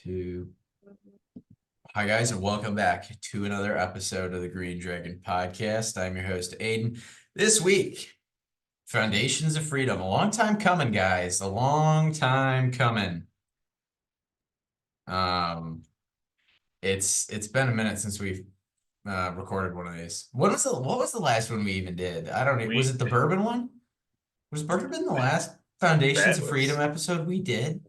Two. Hi, guys, and welcome back to another episode of the Green Dragon Podcast. I'm your host, Aiden. This week, Foundations of Freedom. A long time coming, guys. A long time coming. It's been a minute since we've recorded one of these. What was the last one we even did? I don't know. Was it the bourbon one? Was bourbon the last Foundations of Freedom episode we did?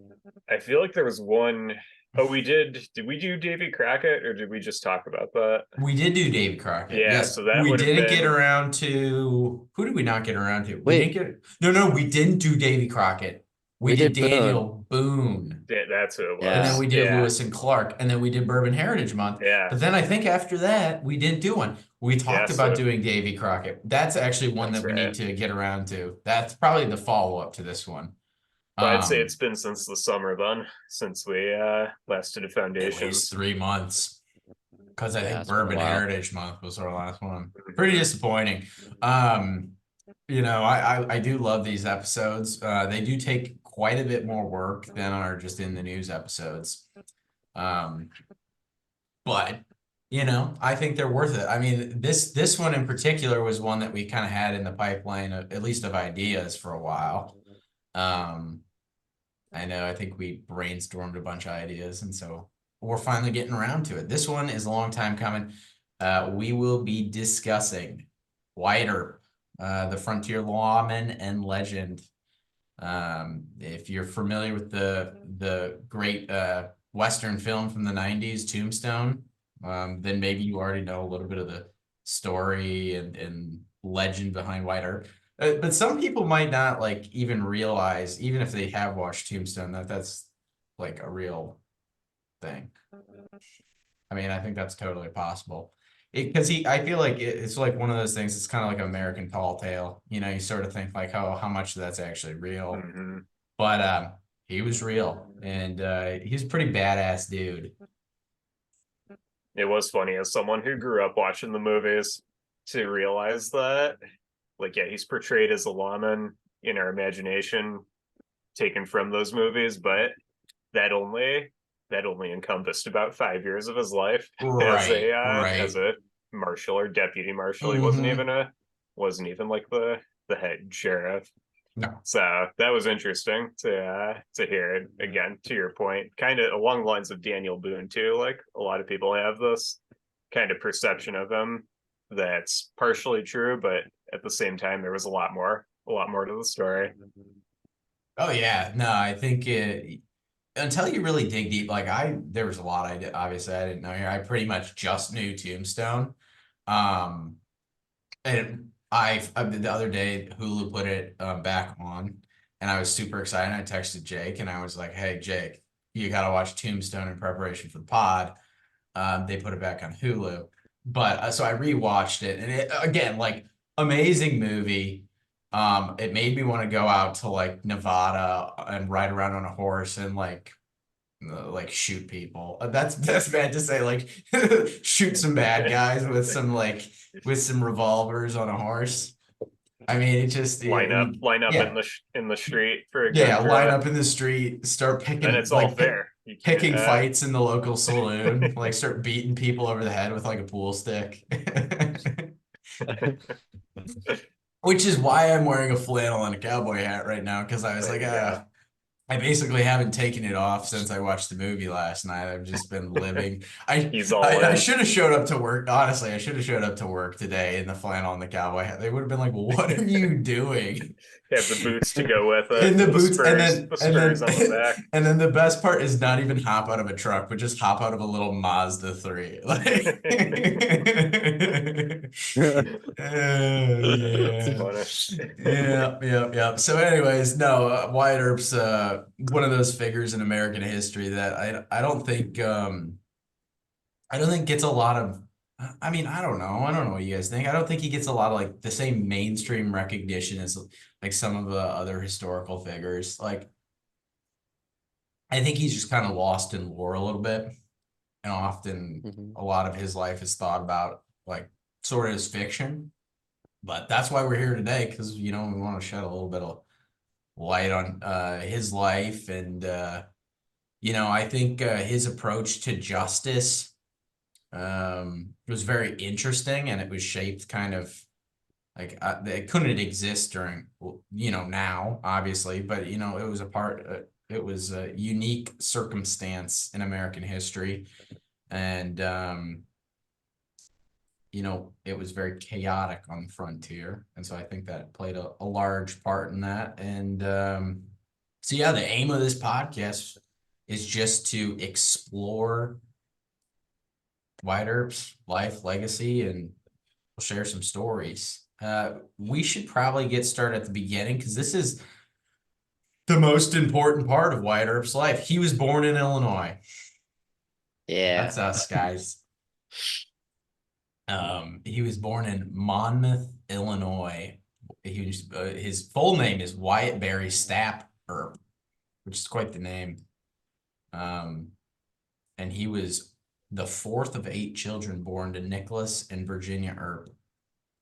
I feel like there was one. Oh, we did. Did we do Davy Crockett, or did we just talk about that? We did do Davy Crockett. Yeah, Yes, so that we would have didn't get been. around to who did we not get around to? We didn't Wait, get no, we didn't do Davy Crockett. We we did did Boone. Daniel Boone. That's who it was. And then we did Yeah. Lewis and Clark, and then we did Bourbon Heritage Month. Yeah. But then I think after that, we didn't do one. We talked Yeah, about so- doing Davy Crockett. That's actually one That's that we need right. to get around to. That's probably the follow-up to this one. But I'd say it's been since the summer then, since we last did a At foundation. least 3 months. Because I Yeah, think it's been a Bourbon while. Heritage Month was our last one. Pretty disappointing. I do love these episodes. They do take quite a bit more work than are just in the news episodes. But I think they're worth it. I mean, this one in particular was one that we kind of had in the pipeline, at least of ideas for a while. I think we brainstormed a bunch of ideas, and so we're finally getting around to it. This one is a long time coming. We will be discussing Wyatt Earp, the frontier lawman and legend. If you're familiar with the great Western film from the 90s, Tombstone, then maybe you already know a little bit of the story and legend behind Wyatt Earp. But some people might not even realize, even if they have watched Tombstone, that that's like a real thing. I mean, I think that's totally possible. Because I feel like it's like one of those things. It's kind of like an American tall tale. You sort of think like, oh, how much of that's actually real. Mm-hmm. But he was real, and he's a pretty badass dude. It was funny as someone who grew up watching the movies to realize that, he's portrayed as a lawman in our imagination, taken from those movies, but that only encompassed about 5 years of his life as a marshal or deputy marshal. He wasn't even like the head sheriff. No. So that was interesting to hear it again. To your point, kind of along the lines of Daniel Boone too. Like a lot of people have this kind of perception of him that's partially true, but at the same time, there was a lot more to the story. Oh yeah, no, I think until you really dig deep, there was a lot obviously I didn't know here. I pretty much just knew Tombstone. And the other day Hulu put it back on, and I was super excited. I texted Jake and I was like, hey Jake, you gotta watch Tombstone in preparation for the pod. They put it back on Hulu. But so I rewatched it, and it again, amazing movie. It made me want to go out to Nevada and ride around on a horse and shoot people. That's bad to say, shoot some bad guys with some revolvers on a horse. I mean, it just line up yeah. in the street for a line up in the street, start picking, and it's all fair. Picking fights in the local saloon, start beating people over the head with a pool stick. Which is why I'm wearing a flannel and a cowboy hat right now, because I was I basically haven't taken it off since I watched the movie last night. I've just been living. I should have showed up to work. Honestly, I should have showed up to work today in the flannel and the cowboy hat. They would have been like, well, "What are you doing?" Have the boots to go with it. And the boots, Spurs, the Spurs on the back. And then the best part is not even hop out of a truck, but just hop out of a little Mazda 3. Yeah. So anyways, no, Wyatt Earp's one of those figures in American history that I don't think gets a lot of. I mean, I don't know what you guys think. I don't think he gets a lot of the same mainstream recognition as some of the other historical figures. I think he's just kind of lost in lore a little bit, and often a lot of his life is thought about sort of as fiction. But that's why we're here today, because we want to shed a little bit of light on his life and I think his approach to justice was very interesting, and it was shaped kind of like it couldn't exist during, now obviously, but it was it was a unique circumstance in American history, and it was very chaotic on the frontier, and so I think that played a large part in that, and so yeah, the aim of this podcast is just to explore Wyatt Earp's life, legacy, and we'll share some stories. We should probably get started at the beginning because this is the most important part of Wyatt Earp's life. He was born in Illinois. Yeah. That's us, guys. He was born in Monmouth, Illinois. His full name is Wyatt Barry Stapp Earp, which is quite the name. And he was the fourth of 8 children born to Nicholas and Virginia Earp.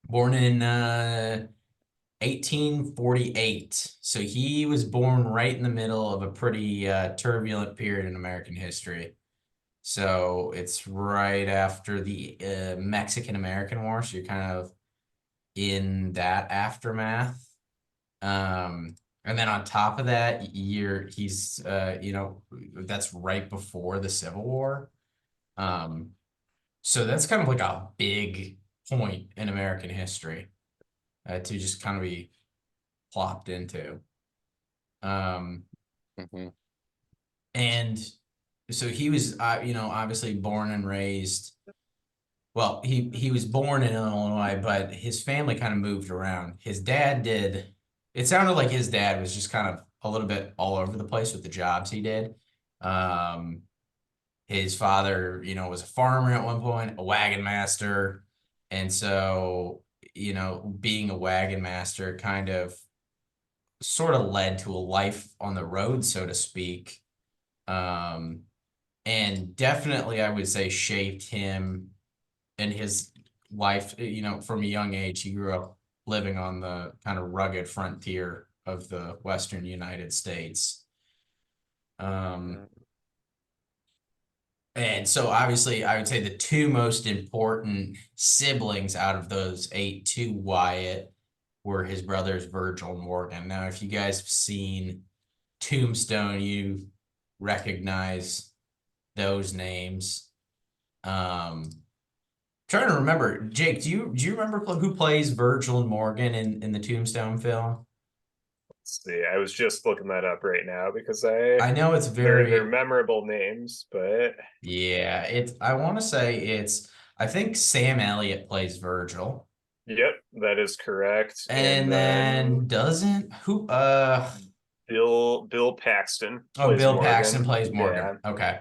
Born in 1848. So he was born right in the middle of a pretty turbulent period in American history. So it's right after the Mexican-American War. So you're kind of in that aftermath. And then on top of that, he's that's right before the Civil War. So that's kind of like a big point in American history to just kind of be plopped into. And so he was, obviously born and raised. Well, he was born in Illinois, but his family kind of moved around. His dad did. It sounded like his dad was just kind of a little bit all over the place with the jobs he did. His father, was a farmer at one point, a wagon master. And so, being a wagon master kind of sort of led to a life on the road, so to speak. And definitely, I would say, shaped him in his life, from a young age. He grew up living on the kind of rugged frontier of the Western United States. And so obviously I would say the 2 most important siblings out of those 8 to Wyatt were his brothers Virgil and Morgan. Now, if you guys have seen Tombstone, you recognize those names. Trying to remember, Jake, do you remember who plays Virgil and Morgan in the Tombstone film? Let's see, I was just looking that up right now because I know it's they're very memorable names, but yeah, I want to say I think Sam Elliott plays Virgil. yep, that is correct. And then doesn't who Bill Paxton oh, plays Bill Morgan. Paxton plays Morgan. Yeah. Okay.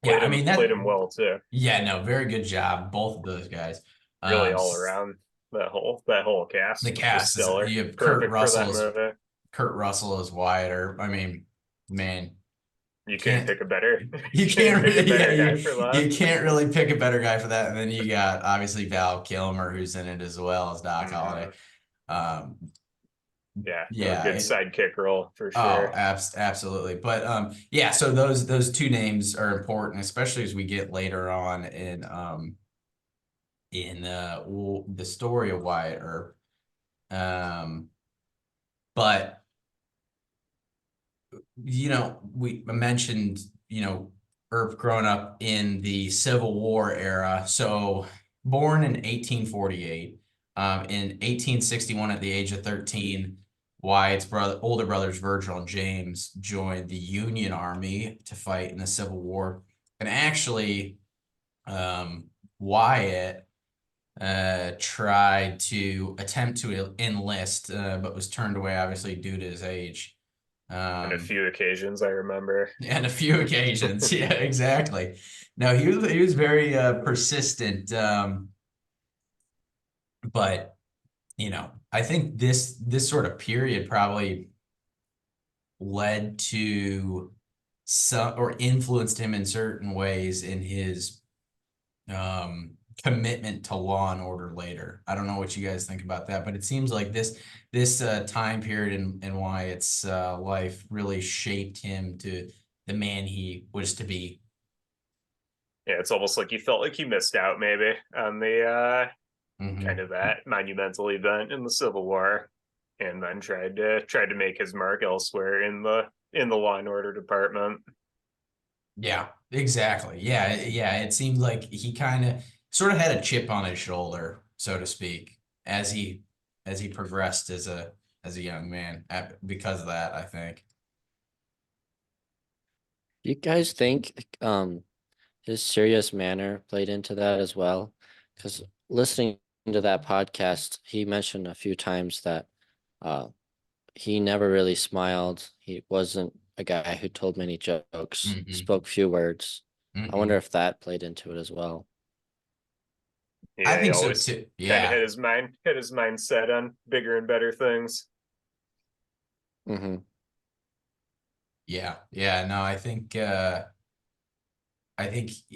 Yeah, I mean played him well too. Yeah, no, very good job, both of those guys. Really all around that whole cast. The cast is stellar. you have Perfect for that movie. Kurt Russell is Wyatt Earp. I mean, man, you can't pick a better. You can't really pick a better guy for that. You can't really pick a better guy for that. And then you got obviously Val Kilmer, who's in it as well as Doc Holliday. Yeah, good sidekick role for sure. Oh, absolutely. But yeah, so those 2 names are important, especially as we get later on in the story of Wyatt Earp. But we mentioned Earp growing up in the Civil War era. So born in 1848, in 1861 at the age of 13. Wyatt's older brothers Virgil and James joined the Union Army to fight in the Civil War, and actually, Wyatt tried to attempt to enlist, but was turned away, obviously due to his age. On a few occasions, I remember. And a few occasions, yeah, exactly. No, he was very persistent, but. I think this sort of period probably led to or influenced him in certain ways in his commitment to law and order later. I don't know what you guys think about that, but it seems like this time period in Wyatt's life really shaped him to the man he was to be. Yeah, it's almost like he felt like he missed out maybe on the Mhm. kind of that monumental event in the Civil War, and then tried to make his mark elsewhere in the law and order department. Yeah, exactly. Yeah, yeah. It seemed like he kind of sort of had a chip on his shoulder, so to speak, as he progressed as a young man because of that, I think. You guys think his serious manner played into that as well? Because listening to that podcast, he mentioned a few times that uh he never really smiled. He wasn't a guy who told many jokes, Hmm. spoke few words. I wonder Hmm. if that played into it as well. I Yeah, he think so always too. kind of Yeah. had his mind set on bigger and better things. Mm-hmm. Yeah. Yeah. No, I think at least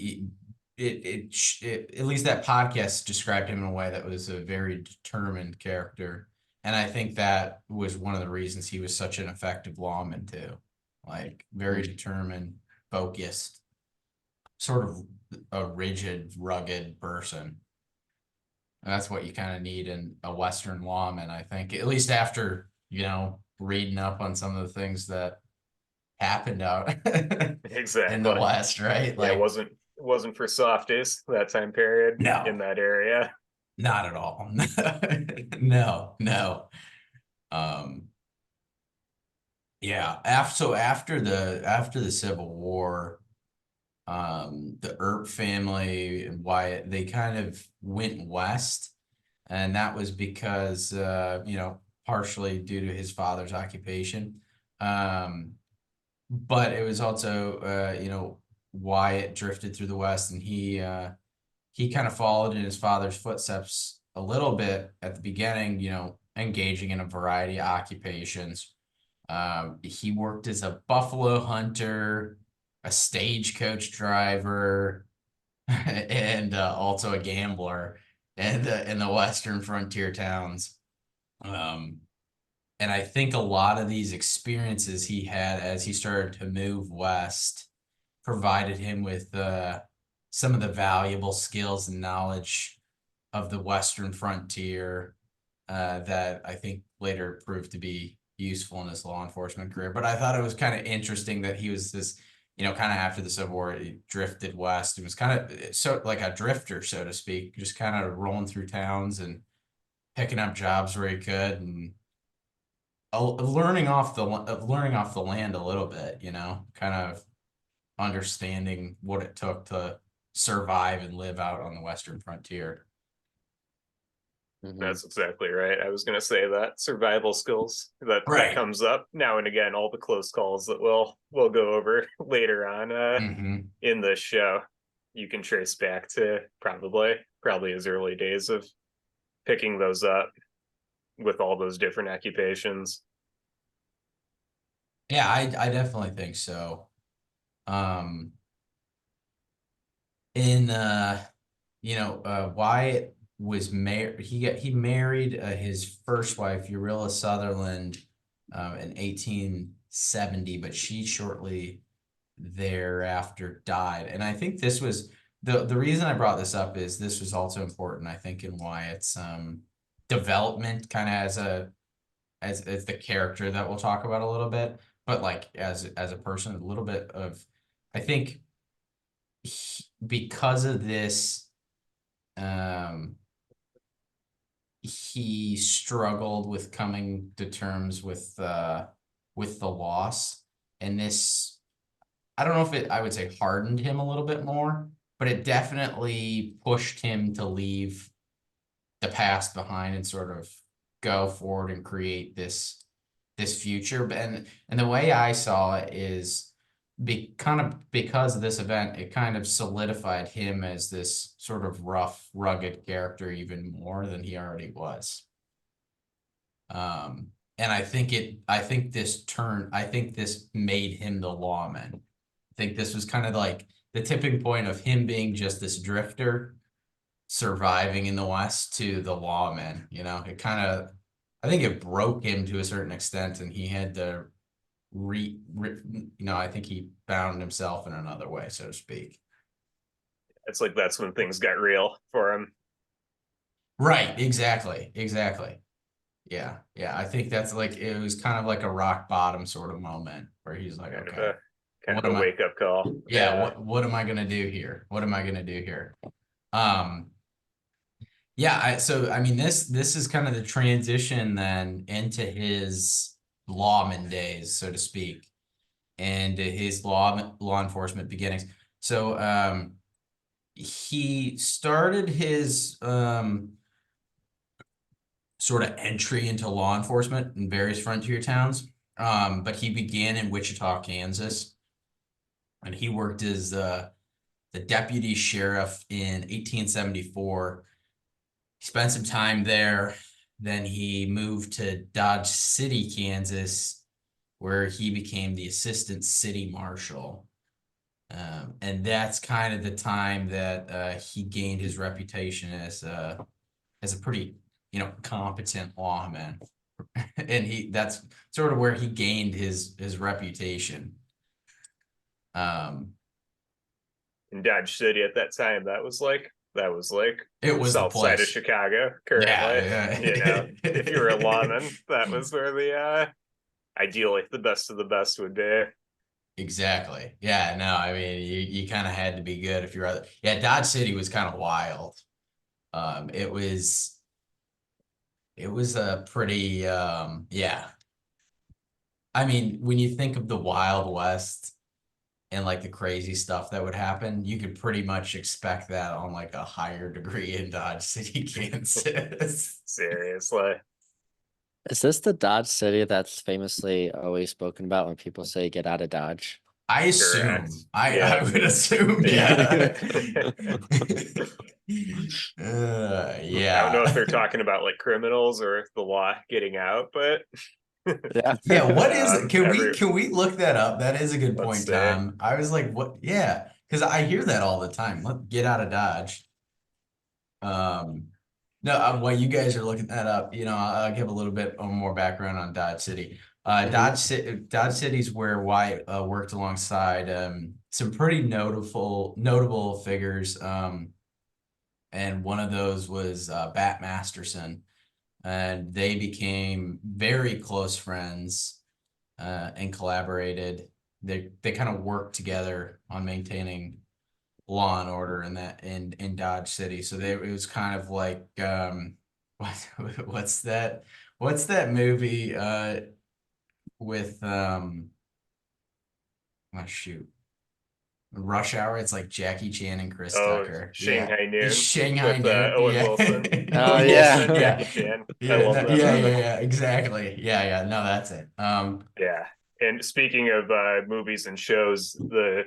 that podcast described him in a way that was a very determined character. And I think that was one of the reasons he was such an effective lawman too. Like very determined, focused, sort of a rigid, rugged person. And that's what you kind of need in a Western lawman, I think, at least after, reading up on some of the things that happened out in the Exactly. West, right? Yeah, Like, it wasn't for softies that time period in no, that area. not at all. No, no. Um, yeah. After the Civil War, the Earp family and Wyatt, they kind of went west, and that was because partially due to his father's occupation. Um, but it was also Wyatt drifted through the West, and he kind of followed in his father's footsteps a little bit at the beginning, engaging in a variety of occupations. He worked as a buffalo hunter, a stagecoach driver, and also a gambler in the western frontier towns. Um, and I think a lot of these experiences he had as he started to move west provided him with some of the valuable skills and knowledge of the Western frontier that I think later proved to be useful in his law enforcement career. But I thought it was kind of interesting that he was this, kind of after the Civil War, he drifted west. It was kind of so like a drifter, so to speak, just kind of rolling through towns and picking up jobs where he could and learning off the land a little bit, kind of understanding what it took to survive and live out on the Western frontier. Mm-hmm. That's exactly right. I was going to say that survival skills that Right. comes up now and again. All the close calls that we'll go over later on Hmm. in this show, you can trace back to probably his early days of picking those up with all those different occupations. Yeah, I definitely think so. Um, in Wyatt was married. He married his first wife, Urilla Sutherland, in 1870, but she shortly thereafter died. And I think this was the reason I brought this up is this was also important, I think, in Wyatt's development, kind of as the character that we'll talk about a little bit, but like as a person, a little bit of I think because of this, um, he struggled with coming to terms with the loss, and this I don't know if I would say hardened him a little bit more, but it definitely pushed him to leave the past behind and sort of go forward and create this future. And the way I saw it is kind of because of this event, it kind of solidified him as this sort of rough, rugged character even more than he already was. And I think this made him the lawman. I think this was kind of like the tipping point of him being just this drifter surviving in the West to the lawman. It kind of, I think it broke him to a certain extent, and he had to I think he found himself in another way, so to speak. It's like that's when things got real for him. Right, exactly. Yeah, I think that's like, it was kind of like a rock bottom sort of moment where he's like, Kind of okay, a what am I, wake up call. yeah, what am I gonna do here? What am I gonna do here? Um, yeah, so I mean, this is kind of the transition then into his lawman days, so to speak, and his law enforcement beginnings. So he started his sort of entry into law enforcement in various frontier towns. But he began in Wichita, Kansas, and he worked as the deputy sheriff in 1874. He spent some time there. Then he moved to Dodge City, Kansas, where he became the assistant city marshal. And that's kind of the time that he gained his reputation as a pretty, competent lawman. And that's sort of where he gained his reputation. In Dodge City at that time, that was like It was the south side of place. Chicago currently. Yeah. If you were a lawman, that was where the ideally the best of the best would be. Exactly. Yeah, no, I mean, you kind of had to be good if you're other. Yeah, Dodge City was kind of wild. It was a pretty yeah. I mean, when you think of the Wild West and like the crazy stuff that would happen, you could pretty much expect that on like a higher degree in Dodge City, Kansas. Seriously. Is this the Dodge City that's famously always spoken about when people say get out of Dodge? I Correct. assume. I Yeah. would assume, Yeah. yeah. I don't know if Yeah. they're talking about like criminals or the law getting out, but Yeah. Yeah, what is it? Can we every can we look that up? That is a good let's point, say Tom. I was like, what? Yeah, because I hear that all the time. Let get out of Dodge. Um, no, while you guys are looking that up, I'll give a little bit more background on Dodge City. Dodge City's where Wyatt worked alongside some pretty notable figures. And one of those was Bat Masterson, and they became very close friends and collaborated. They kind of worked together on maintaining law and order in Dodge City. So it was kind of like what's that movie with oh shoot, Rush Hour? It's like Jackie Chan and Chris Tucker. Yeah. Shanghai It's Noon Shanghai with Noon. Owen Yeah. Wilson. Oh, Owen Wilson, yeah. Jackie Yeah. Chan. I Yeah. love No, that movie. yeah. Exactly. Yeah. No, that's it. Yeah. And speaking of movies and shows, the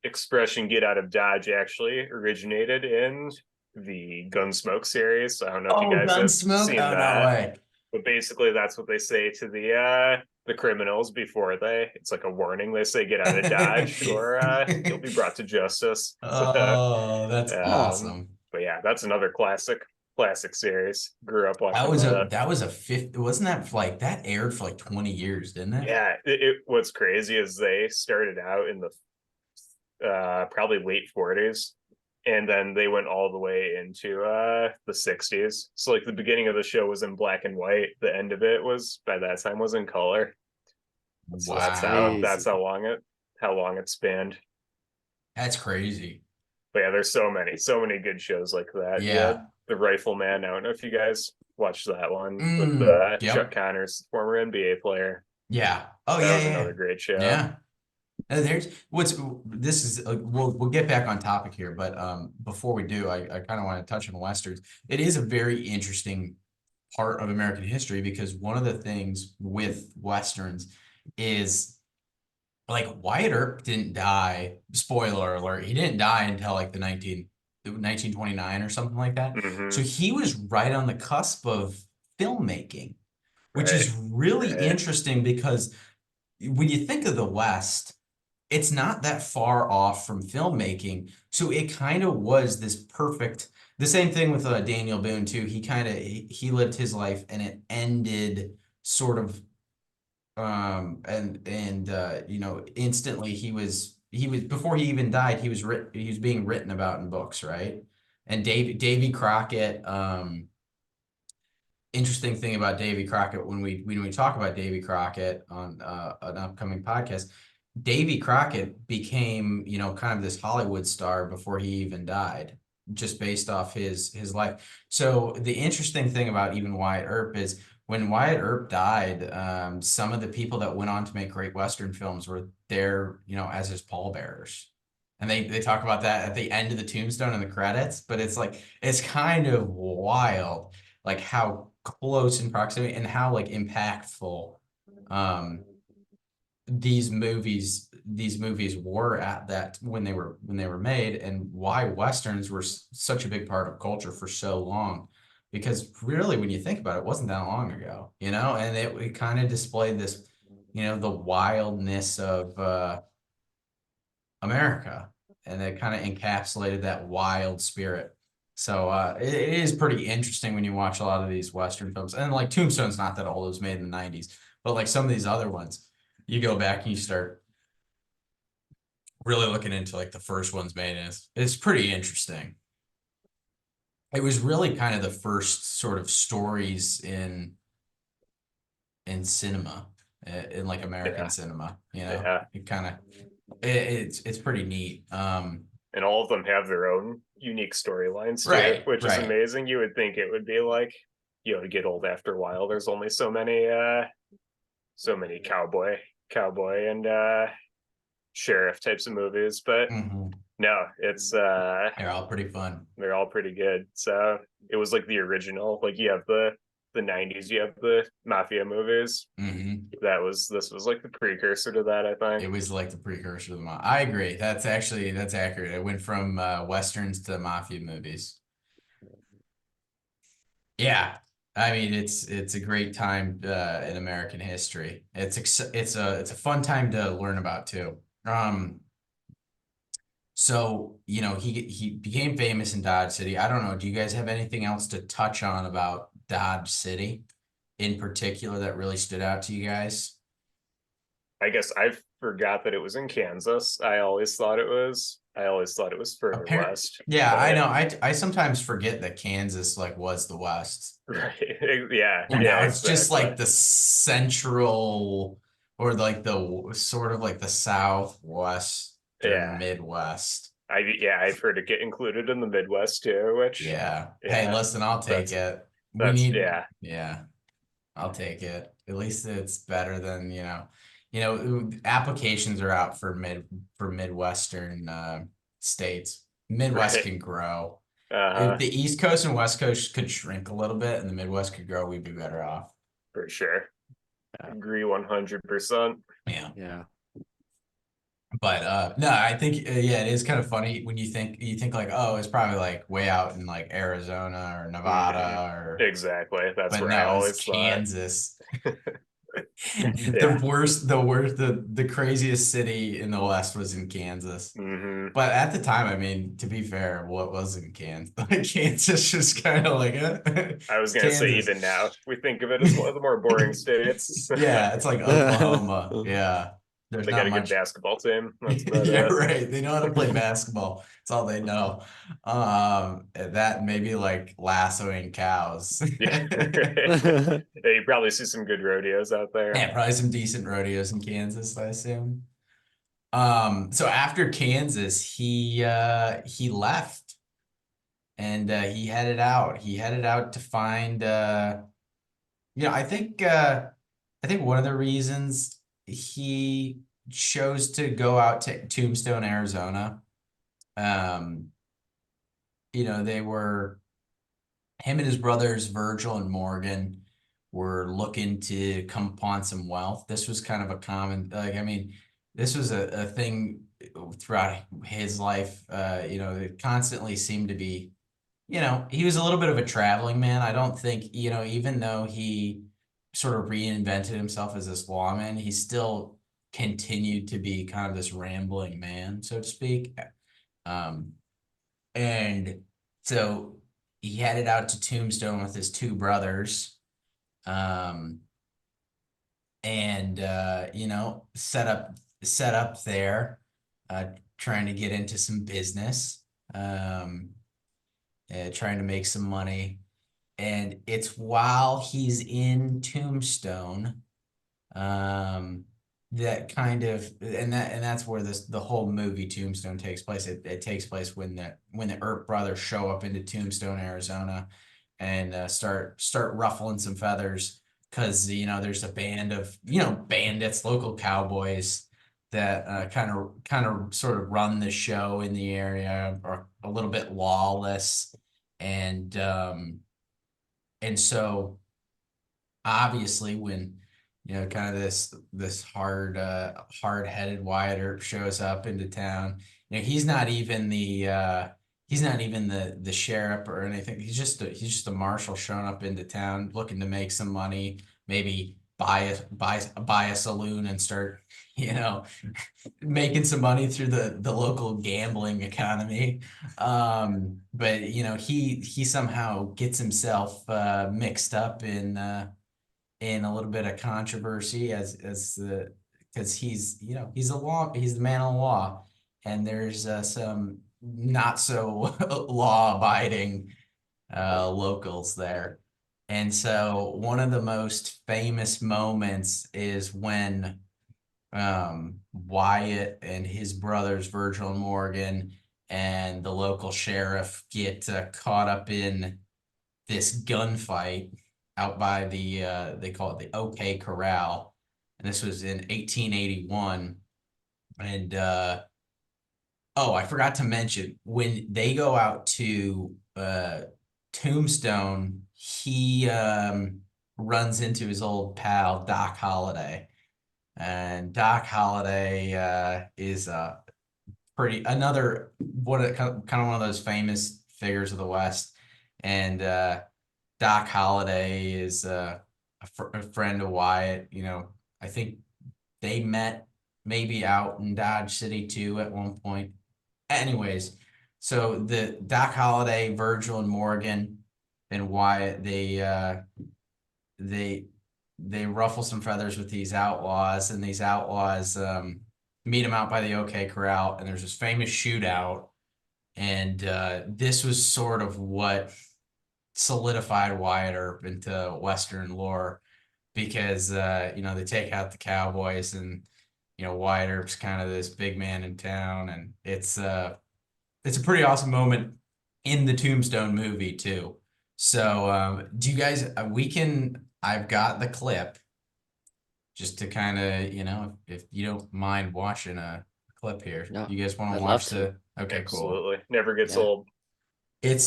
expression "get out of Dodge" actually originated in the Gunsmoke series. I don't know if you Oh, guys have Gunsmoke. seen Oh, no that, way. but basically that's what they say to the criminals before it's like a warning. They say "get out of Dodge" or you'll be brought to justice. So, Oh, that's um, awesome. but yeah, that's another classic series. Grew up That watching was a that. that was a fifth. Wasn't that like that aired for like 20 years, didn't it? Yeah, what's crazy is they started out in the probably late 40s, and then they went all the way into the 60s. So like the beginning of the show was in black and white, the end of it was by that time was in color. So Wow. that's how long it spanned. That's crazy. But yeah, there's so many good shows like that. You had Yeah. The Rifleman. I don't know if you guys watched that one with Chuck Yep. Connors, former NBA player. Yeah. Oh, That yeah, was yeah. another great show. Yeah. And this is we'll get back on topic here, but before we do, I kind of want to touch on Westerns. It is a very interesting part of American history because one of the things with Westerns is like Wyatt Earp didn't die. Spoiler alert, he didn't die until like the 1929 or something like that. So Mm-hmm. he was right on the cusp of filmmaking, which Right. is really Right. interesting because when you think of the West, it's not that far off from filmmaking. So it kind of was this perfect, the same thing with Daniel Boone too. He lived his life and it ended sort of You know, instantly he was before he even died, he was being written about in books, right? And Davy Crockett, interesting thing about Davy Crockett when we talk about Davy Crockett on an upcoming podcast, Davy Crockett became, you know, kind of this Hollywood star before he even died, just based off his life. So the interesting thing about even Wyatt Earp is when Wyatt Earp died, some of the people that went on to make great Western films were there, you know, as his pallbearers. And they talk about that at the end of the Tombstone in the credits, but it's like it's kind of wild, like how close in proximity and how like impactful um these movies were at that when they were made, and why Westerns were such a big part of culture for so long. Because really, when you think about it, it wasn't that long ago, you know, and it kind of displayed this, you know, the wildness of America, and it kind of encapsulated that wild spirit. So it is pretty interesting when you watch a lot of these Western films. And like Tombstone's not that old, it was made in the 90s. But like some of these other ones, you go back and you start really looking into like the first ones made, and it's pretty interesting. It was really kind of the first sort of stories in cinema, in like American Yeah, cinema, you know. yeah. It kind of it's pretty neat. And all of them have their own unique storylines too, Right, which is right. amazing. You would think it would be like, you know, to get old after a while. There's only so many cowboy and sheriff types of movies, but Hmm. no, it's They're all pretty fun. they're all pretty good. So it was like the original. Like you have the '90s, you have the mafia movies. Hmm. This was like the precursor to that, I It think. was like the precursor to the mafia. I agree. That's accurate. It went from westerns to mafia movies. Yeah, I mean it's a great time in American history. It's a fun time to learn about too. So you know he became famous in Dodge City. I don't know. Do you guys have anything else to touch on about Dodge City in particular that really stood out to you guys? I guess I forgot that it was in Kansas. I always thought it was further Apparent. west. Yeah, I But know. I sometimes forget that Kansas like was the West. right. Yeah, You yeah, know, it's just exactly. like the central or like the sort of like the southwestern Yeah. Midwest. I've heard it get included in the Midwest too, which Yeah. Hey, yeah, listen, I'll take that's it. We that's need, yeah. yeah, I'll take it. At least it's better than, you know, applications are out for Midwestern states. Midwest Right. can grow. If Uh-huh. the East Coast and West Coast could shrink a little bit and the Midwest could grow, we'd be better off. For sure. Yeah. Agree 100%. Yeah. Yeah. But no, I think yeah, it is kind of funny when you think like, oh, it's probably like way out in like Arizona or Hmm. Nevada or Exactly. That's but where I no, it's always thought. Kansas. Yeah. The craziest city in the West was in Kansas. Hmm. But at the time, I mean, to be fair, what was in Kansas? Like Kansas just kind of like I was it's gonna say Kansas. even now we think of it as one of the more boring states. Yeah, it's like Oklahoma. Yeah. There's They got not a good much. basketball team. That's about Yeah, it. right. They know how to play basketball. That's all they know. And that maybe like lassoing cows. Yeah. Yeah, you probably see some good rodeos out there. Yeah, probably some decent rodeos in Kansas, I assume. So after Kansas, he left and he headed out. He headed out to find you know, I think one of the reasons he chose to go out to Tombstone, Arizona, um, you know, they were him and his brothers Virgil and Morgan were looking to come upon some wealth. This was kind of a common, like, I mean, this was a thing throughout his life. You know, it constantly seemed to be, you know, he was a little bit of a traveling man. I don't think, you know, even though he sort of reinvented himself as this lawman, he still continued to be kind of this rambling man, so to speak. Um, and so he headed out to Tombstone with his two brothers. Um, and set up there, trying to get into some business, trying to make some money. And it's while he's in Tombstone, that kind of, and that's where the whole movie Tombstone takes place. It takes place when the Earp brothers show up into Tombstone, Arizona, and start ruffling some feathers, because there's a band of bandits, local cowboys, that kind of sort of run the show in the area, are a little bit lawless, and so obviously when kind of this hard-headed Wyatt Earp shows up into town, he's not even the sheriff or anything. He's just a marshal showing up into town looking to make some money, maybe buy a saloon and start making some money through the local gambling economy. But he somehow gets himself mixed up in a little bit of controversy, because he's he's the man of the law, and there's some not so law abiding locals there. And so one of the most famous moments is when Wyatt and his brothers Virgil and Morgan and the local sheriff get caught up in this gunfight out by they call it the OK Corral, and this was in 1881. And oh, I forgot to mention, when they go out to Tombstone, he runs into his old pal Doc Holliday, and Doc Holliday is another kind of one of those famous figures of the West. And Doc Holliday is a friend of Wyatt. I think they met maybe out in Dodge City too at one point. Anyways, so the Doc Holliday, Virgil and Morgan and Wyatt, they ruffle some feathers with these outlaws, and these outlaws meet them out by the OK Corral, and there's this famous shootout. And this was sort of what solidified Wyatt Earp into Western lore, because they take out the cowboys, and Wyatt Earp's kind of this big man in town, and it's a pretty awesome moment in the Tombstone movie too. So do you guys I've got the clip just to kind of if you don't mind watching a clip here. No, You guys want I'd to love watch to. okay, cool. Absolutely. Never gets Yeah. old. It's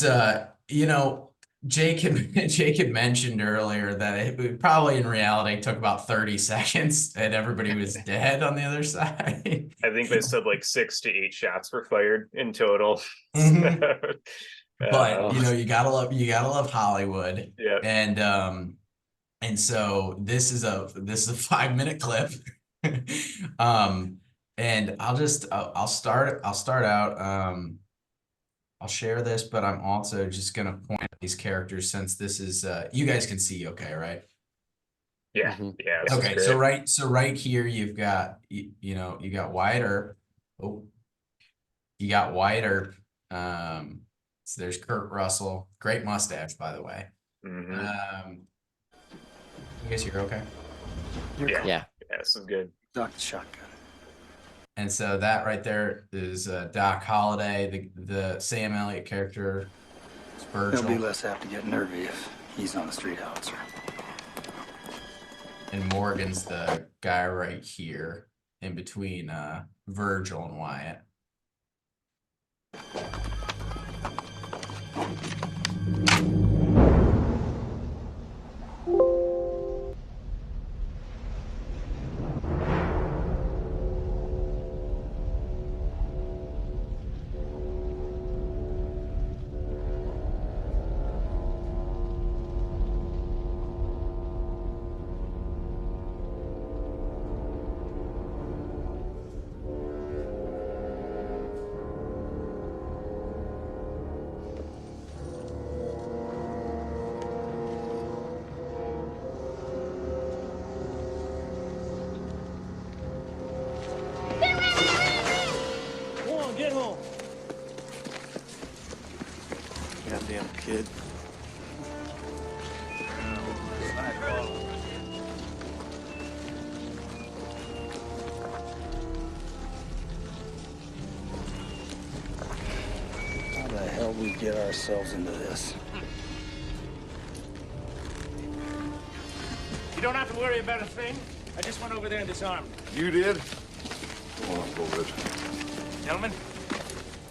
Jake had mentioned earlier that it probably in reality took about 30 seconds and everybody was dead on the other side. I think they said like 6 to 8 shots were fired in total. Mhm. But Uh, you gotta love Hollywood. yeah. And so this is a 5-minute clip. And I'll start out. I'll share this, but I'm also just gonna point out these characters, since this is you guys can see okay, right? Yeah. Mhm. Yeah. This is Okay, great. so right here you've got you got Wyatt Earp. Oh, you got Wyatt Earp. So there's Kurt Russell. Great mustache, by the way. Mhm. You guys hear okay? Yeah. Yeah. Yeah. This is good. Doc the shotgun. And so that right there is Doc Holliday, the Sam Elliott character. It's He'll be Virgil. less apt to get nervy if he's on the street howitzer. And Morgan's the guy right here in between Virgil and Wyatt. Goddamn kid. How the hell we get ourselves into this? You don't have to worry about a thing. I just went over there and disarmed. You did? Go on, go ahead. Gentlemen,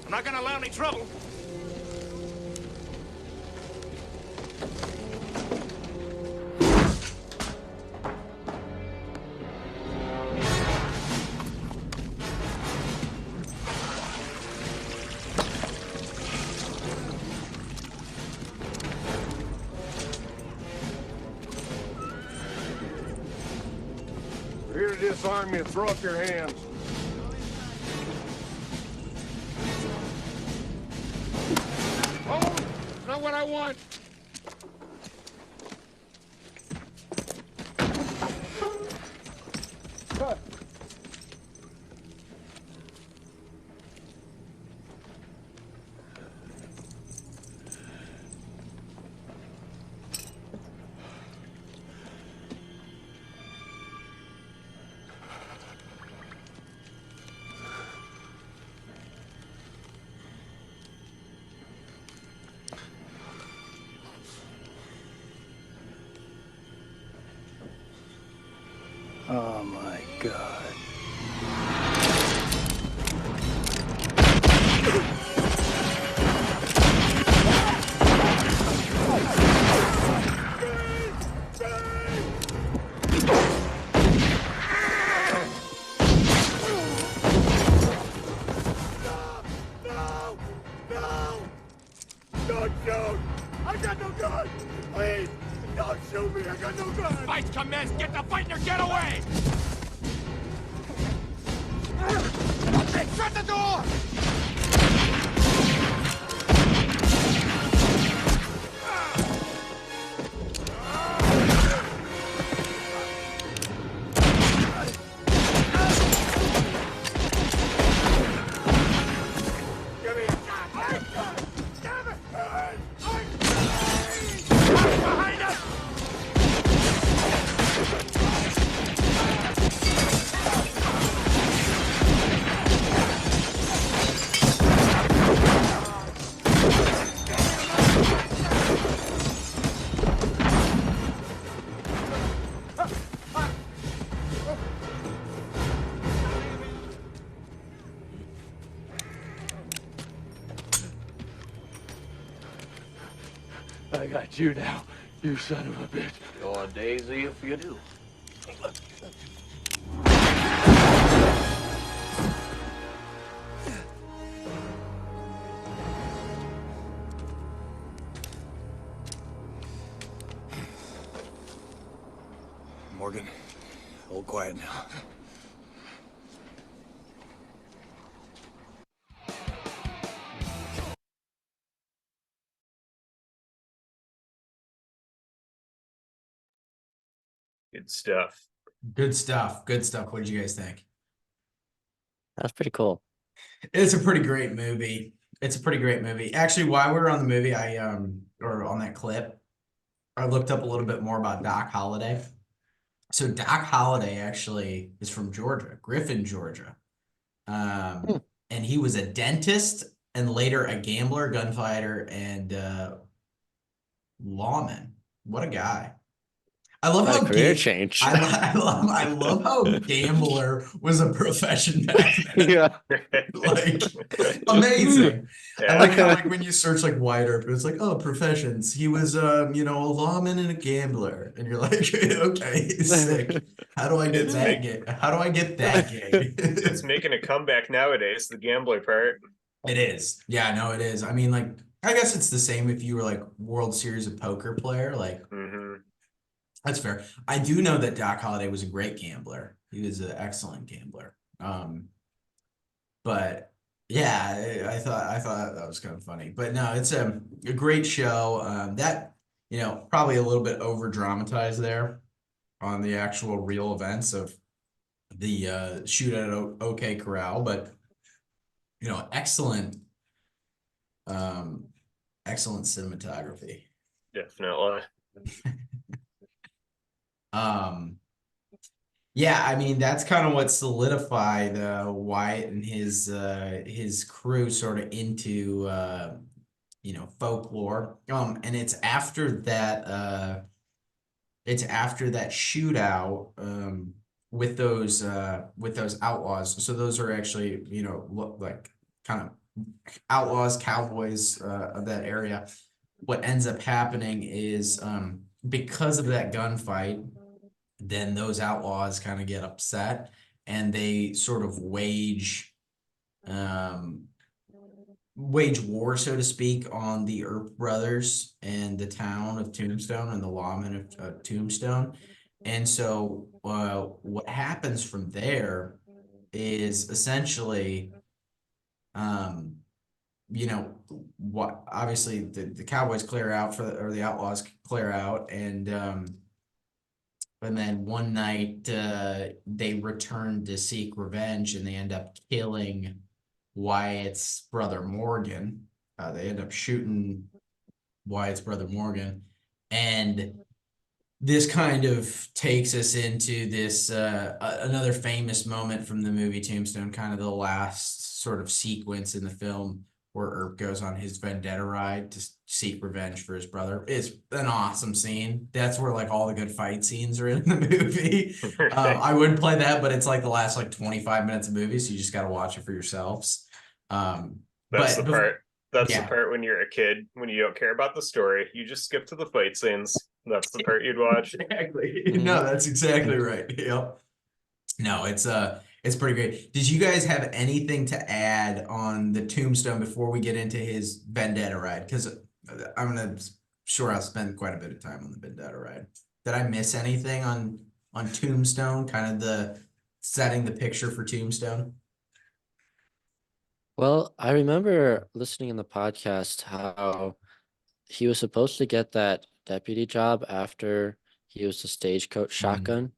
I'm not gonna allow any trouble. We're here to disarm you. Throw up your hands. Oh, not what I want. Oh my God. Don't shoot! I got no gun! Please! Don't shoot me! I got no gun! Fight commenced! Get the fight or get away! Hey, shut the door! Give me a shot! Hey, damn it! Behind us! I got you now, you son of a bitch. You're Daisy if you do. Morgan, hold quiet now. Good stuff. Good stuff. Good stuff. What did you guys think? That's pretty cool. It's a pretty great movie. It's a pretty great movie. Actually, while we were on the movie, or on that clip, I looked up a little bit more about Doc Holliday. So Doc Holliday actually is from Georgia, Griffin, Georgia. And he was a dentist and later a gambler, gunfighter, and lawman. What a guy. I love What how a career change. I love how gambler was a profession back then. Yeah. Like amazing. Yeah. I like how like when you search like Wyatt Earp, it's like, oh, professions. He was a lawman and a gambler. And you're like, okay, sick. How do I get It's that gig? How do I get that gig? It's making a comeback nowadays, the gambler part. It is. Yeah, no, it is. I mean, like, I guess it's the same if you were like World Series of Poker player. Like, Hmm. that's fair. I do know that Doc Holliday was a great gambler. He was an excellent gambler. But yeah, I thought that was kind of funny. But no, it's a great show. That probably a little bit over dramatized there on the actual real events of the shootout at OK Corral, but excellent excellent cinematography. Definitely. Yeah, I mean that's kind of what solidified Wyatt and his crew sort of into folklore. And it's after that shootout with those outlaws. So those are actually, look like kind of outlaws, cowboys of that area. What ends up happening is because of that gunfight, then those outlaws kind of get upset and they sort of um, wage war, so to speak, on the Earp brothers and the town of Tombstone and the lawmen of Tombstone. And so what happens from there is essentially, what obviously the Cowboys clear out or the Outlaws clear out, and then one night they return to seek revenge and they end up killing Wyatt's brother Morgan. They end up shooting Wyatt's brother Morgan. And this kind of takes us into this another famous moment from the movie Tombstone, kind of the last sort of sequence in the film where Earp goes on his vendetta ride to seek revenge for his brother. It's an awesome scene. That's where like all the good fight scenes are in the movie. I would play that, but it's like the last like 25 minutes of movie, so you just got to watch it for yourselves. That's the part. That's the part when you're a kid, when you don't care about the story, you just skip to the fight scenes. That's the part you'd watch. Exactly. No, that's exactly right. Yep. No, it's pretty great. Did you guys have anything to add on the Tombstone before we get into his vendetta ride? Because sure I'll spend quite a bit of time on the vendetta ride. Did I miss anything on Tombstone? Kind of the setting the picture for Tombstone? Well, I remember listening in the podcast how he was supposed to get that deputy job after he was the stagecoach shotgun.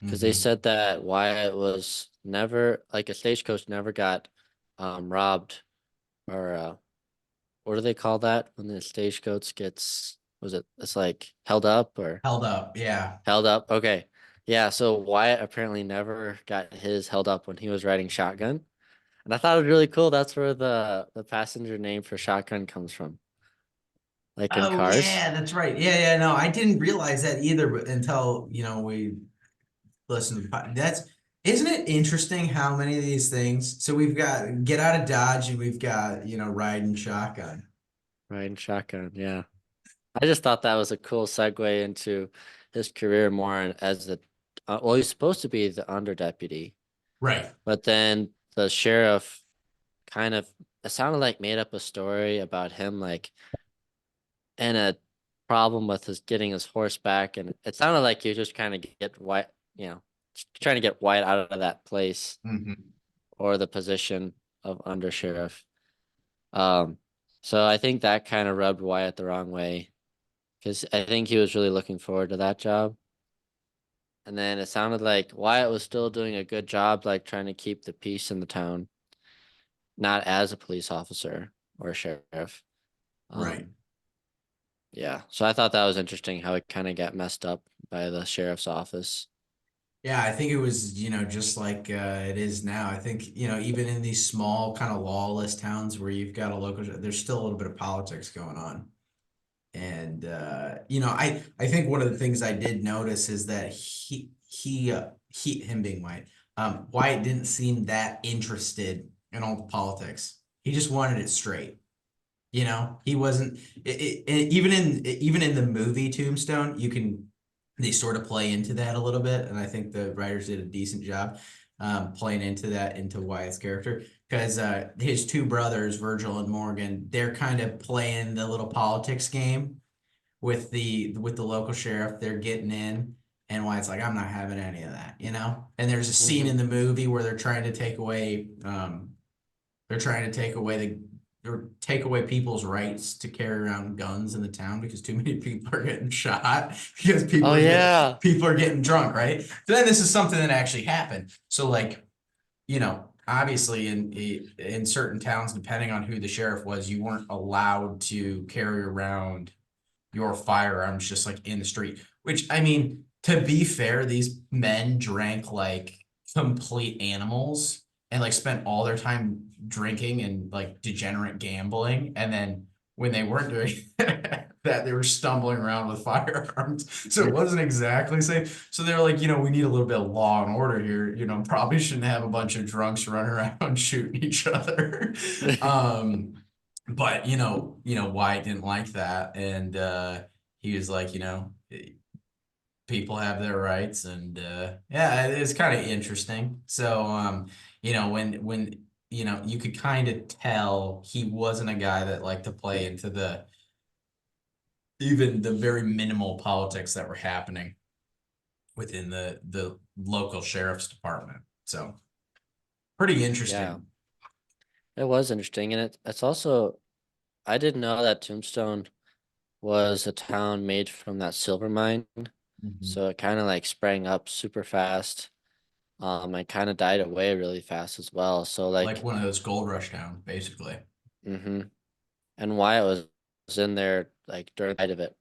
Because they said that Wyatt was never like a stagecoach never got robbed or what do they call that when the stagecoach gets it's like held up or Held up, yeah. held up? Okay. Yeah, so Wyatt apparently never got his held up when he was riding shotgun. And I thought it was really cool. That's where the passenger name for shotgun comes from. Like in Oh cars. yeah, that's right. Yeah, no, I didn't realize that either, but until we listened to isn't it interesting how many of these things? So we've got get out of Dodge and we've got, riding shotgun. Riding shotgun, yeah. I just thought that was a cool segue into his career more as well, he's supposed to be the under deputy, Right. but then the sheriff kind of, it sounded like made up a story about him, like, and a problem with his getting his horse back. And it sounded like he was just trying to get White, trying to get White out of that place or the position of under sheriff. So I think that kind of rubbed Wyatt the wrong way because I think he was really looking forward to that job. And then it sounded like Wyatt was still doing a good job, like trying to keep the peace in the town, not as a police officer or a sheriff. Right. Yeah. So I thought that was interesting how it kind of got messed up by the sheriff's office. Yeah, I think it was, just like it is now. I think, even in these small kind of lawless towns where you've got a local, there's still a little bit of politics going on. And I think one of the things I did notice is that him being white, Wyatt didn't seem that interested in all the politics. He just wanted it straight. He wasn't even in the movie Tombstone, they sort of play into that a little bit, and I think the writers did a decent job playing into Wyatt's character because his two brothers, Virgil and Morgan, they're kind of playing the little politics game with the local sheriff. They're getting in, and Wyatt's like, I'm not having any of that, And there's a scene in the movie where they're trying to take away or take away people's rights to carry around guns in the town because too many people are getting shot because people are getting drunk, right? So then this is something that actually happened. So like, obviously in certain towns, depending on who the sheriff was, you weren't allowed to carry around your firearms just like in the street. Which, I mean, to be fair, these men drank like complete animals and like spent all their time drinking and like degenerate gambling. And then when they weren't doing that, they were stumbling around with firearms. So it wasn't exactly safe. So they're like, we need a little bit of law and order here. Probably shouldn't have a bunch of drunks running around shooting each other. But Wyatt didn't like that, and he was like, people have their rights, and yeah, it's kind of interesting. So when you could kind of tell he wasn't a guy that liked to play into even the very minimal politics that were happening within the local sheriff's department. So pretty interesting. Yeah. It was interesting, and it's also, I didn't know that Tombstone was a town made from that silver mine, so it kind of like sprang up super fast, and kind of died away really fast as well. So Like one of those gold rush towns, basically. and Wyatt was in there like during the height of it.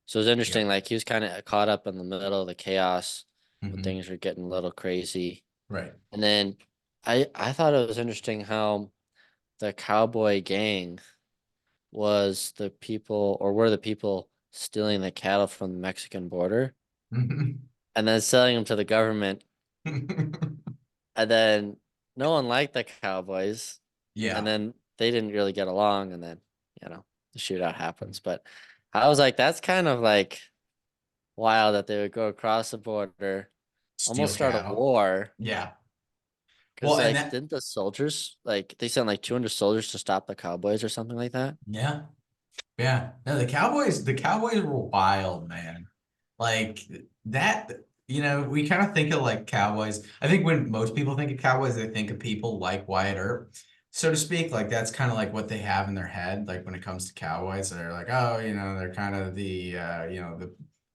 So it was interesting, like he was kind of caught up in the middle of the chaos when things were getting a little crazy. Right. And then I thought it was interesting how the cowboy gang was the people, or were the people stealing the cattle from the Mexican border and then selling them to the government. And then no one liked the cowboys. Yeah. And then they didn't really get along, and then, the shootout happens. But I was like, that's kind of like wild that they would go across the border, Steal almost start a cattle. war. Yeah. Because Well, and like, didn't the soldiers, like, they sent like 200 soldiers to stop the cowboys or something like that? Yeah. Yeah. No, the Cowboys were wild, man. Like that, we kind of think of like Cowboys. I think when most people think of Cowboys, they think of people like Wyatt Earp, so to speak. Like that's kind of like what they have in their head. Like when it comes to Cowboys, they're like, oh, they're kind of the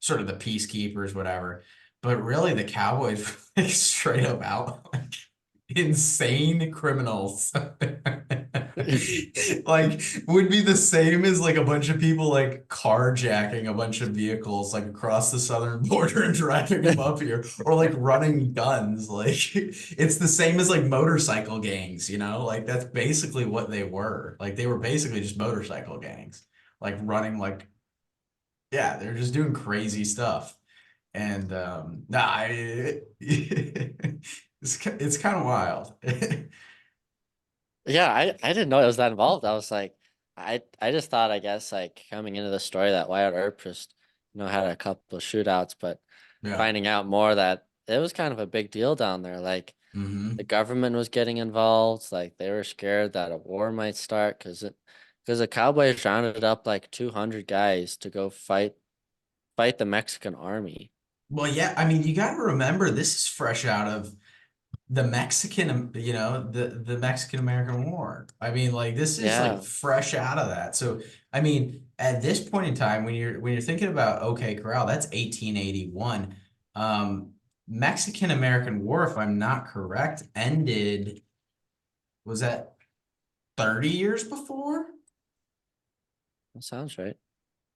sort of the peacekeepers, whatever. But really, the Cowboys were like straight up out like insane criminals. Like would be the same as like a bunch of people like carjacking a bunch of vehicles like across the southern border and driving them up here, or like running guns. Like it's the same as like motorcycle gangs, like that's basically what they were. Like they were basically just motorcycle gangs, like running like, yeah, they're just doing crazy stuff. And it's kind of wild. Yeah, I didn't know it was that involved. I was like, I just thought, I guess, like coming into the story that Wyatt Earp just, had a couple of shootouts, but Yeah. finding out more that it was kind of a big deal down there. Like Mm-hmm. the government was getting involved. Like they were scared that a war might start because the Cowboys rounded up like 200 guys to go fight the Mexican army. Well, yeah, I mean, you got to remember this is fresh out of the the Mexican American War. I mean, like this is Yeah. like fresh out of that. So, I mean, at this point in time, when you're thinking about OK Corral, that's 1881. Mexican American War, if I'm not correct, ended, was that 30 years before? That sounds right.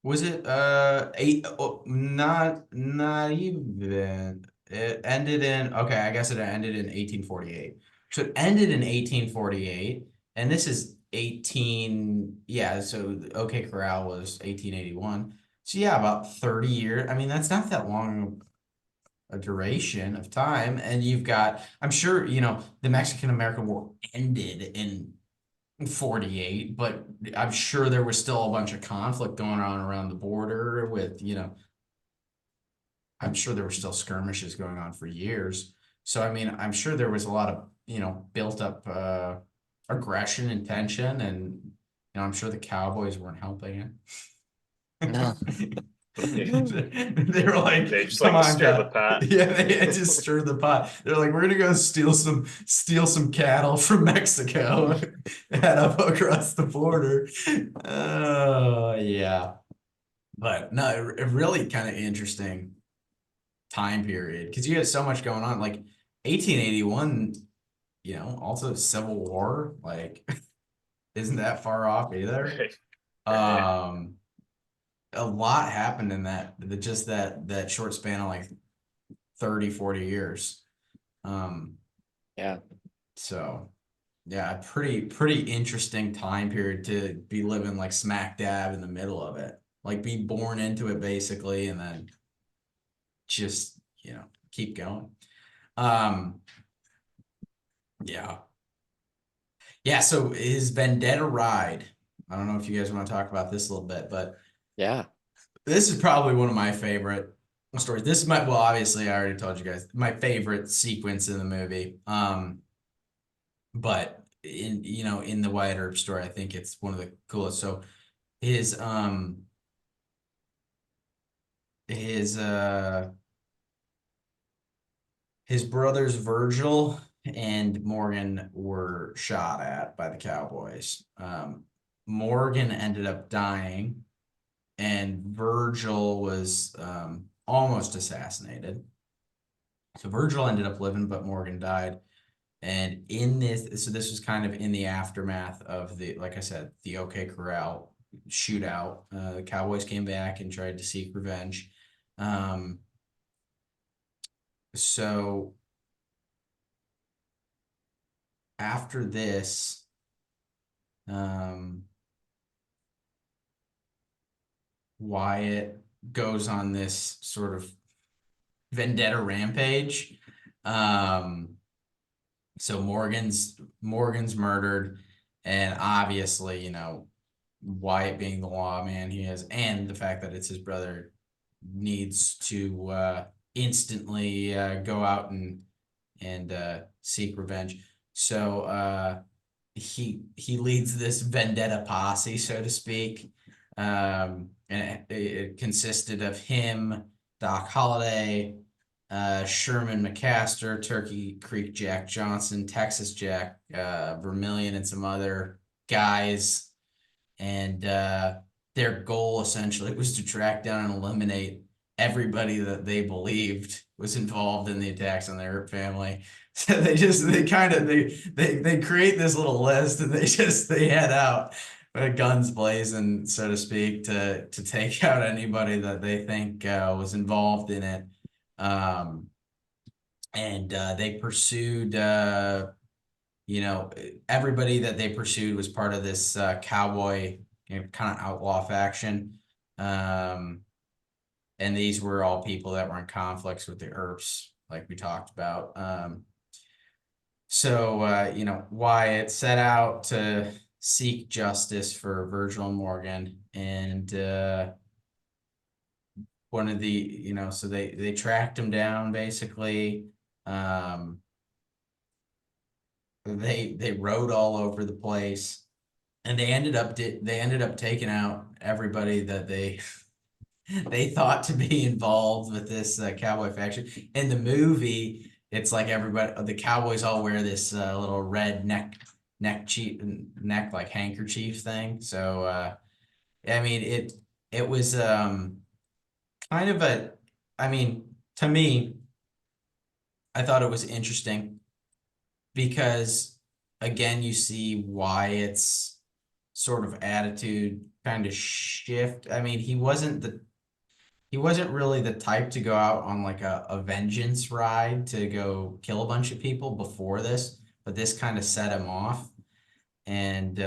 Was it not even. It ended in, okay, I guess it ended in 1848. So it ended in 1848, and this is 18, so OK Corral was 1881. So yeah, about 30 years. I mean, that's not that long a duration of time. And you've got, I'm sure, the Mexican American War ended in 48, but I'm sure there was still a bunch of conflict going on around the border with, I'm sure there were still skirmishes going on for years. So, I mean, I'm sure there was a lot of, built up aggression and tension, and, I'm sure the Cowboys weren't helping it. No. They were like, They just come like to on, stir the guys." pot. Yeah, they had just stirred the pot. They're like, we're gonna go steal some cattle from Mexico, head up across the border. Oh yeah, but no, it really kind of interesting time period because you had so much going on. Like 1881 you know, also Civil War, like isn't that far off either. Right. A lot happened in just that short span of like 30, 40 years. Yeah. So yeah, pretty interesting time period to be living like smack dab in the middle of it. Like be born into it basically, and then just, you know, keep going. Um, yeah. Yeah, so his Vendetta ride. I don't know if you guys want to talk about this a little bit, but Yeah. this is probably one of my favorite stories. This is well, obviously I already told you guys my favorite sequence in the movie. But in the Wyatt Earp story, I think it's one of the coolest. So his his uh his brothers Virgil and Morgan were shot at by the Cowboys. Morgan ended up dying, and Virgil was almost assassinated. So Virgil ended up living, but Morgan died. And so this was kind of in the aftermath of like I said, the OK Corral shootout. The Cowboys came back and tried to seek revenge. Um, so after this, Wyatt goes on this sort of vendetta rampage. So Morgan's murdered, and obviously, Wyatt being the lawman he is, and the fact that it's his brother, needs to instantly go out and seek revenge. So he leads this vendetta posse, so to speak. And it consisted of him, Doc Holliday, Sherman McCaster, Turkey Creek Jack Johnson, Texas Jack Vermillion, and some other guys. And their goal essentially was to track down and eliminate everybody that they believed was involved in the attacks on the Earp family. So they create this little list, and they head out guns blazing, so to speak, to take out anybody that they think was involved in it. Um, and they pursued, everybody that they pursued was part of this cowboy, kind of outlaw faction. And these were all people that were in conflicts with the Earps, like we talked about. So Wyatt set out to seek justice for Virgil and Morgan, and one of the, so they tracked him down basically. They rode all over the place, and they ended up taking out everybody that they they thought to be involved with this cowboy faction. In the movie, it's like everybody, the cowboys all wear this little red neck like handkerchief thing. So I mean it was kind of to me, I thought it was interesting because again, you see Wyatt's sort of attitude kind of shift. I mean, he wasn't really the type to go out on like a vengeance ride to go kill a bunch of people before this, but this kind of set him off. And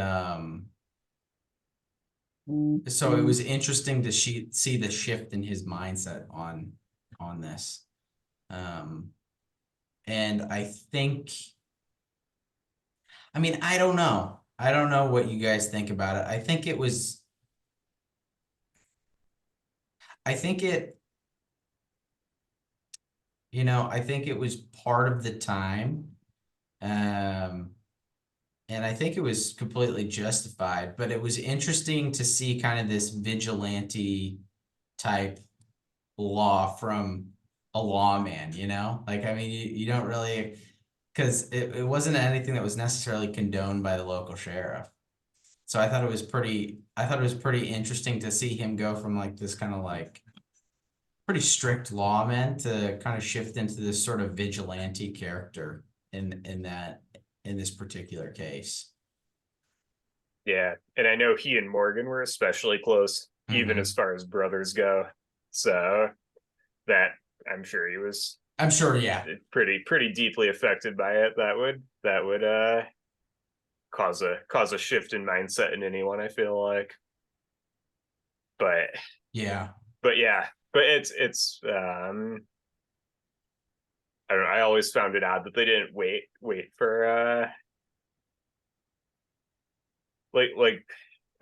so it was interesting to see the shift in his mindset on this. And I think, I don't know. I don't know what you guys think about it. I think it I think it was part of the time. And I think it was completely justified, but it was interesting to see kind of this vigilante type law from a lawman, Like, you don't really, because it wasn't anything that was necessarily condoned by the local sheriff. So I thought it was pretty interesting to see him go from like this kind of like pretty strict lawman to kind of shift into this sort of vigilante character in that in this particular case. Yeah, and I know he and Morgan were especially close, even Mhm. as far as brothers go. So that I'm sure he was I'm sure, yeah. pretty deeply affected by it. That would cause a shift in mindset in anyone, I feel like. But Yeah. yeah, but it's I don't know, I always found it odd that they didn't wait for like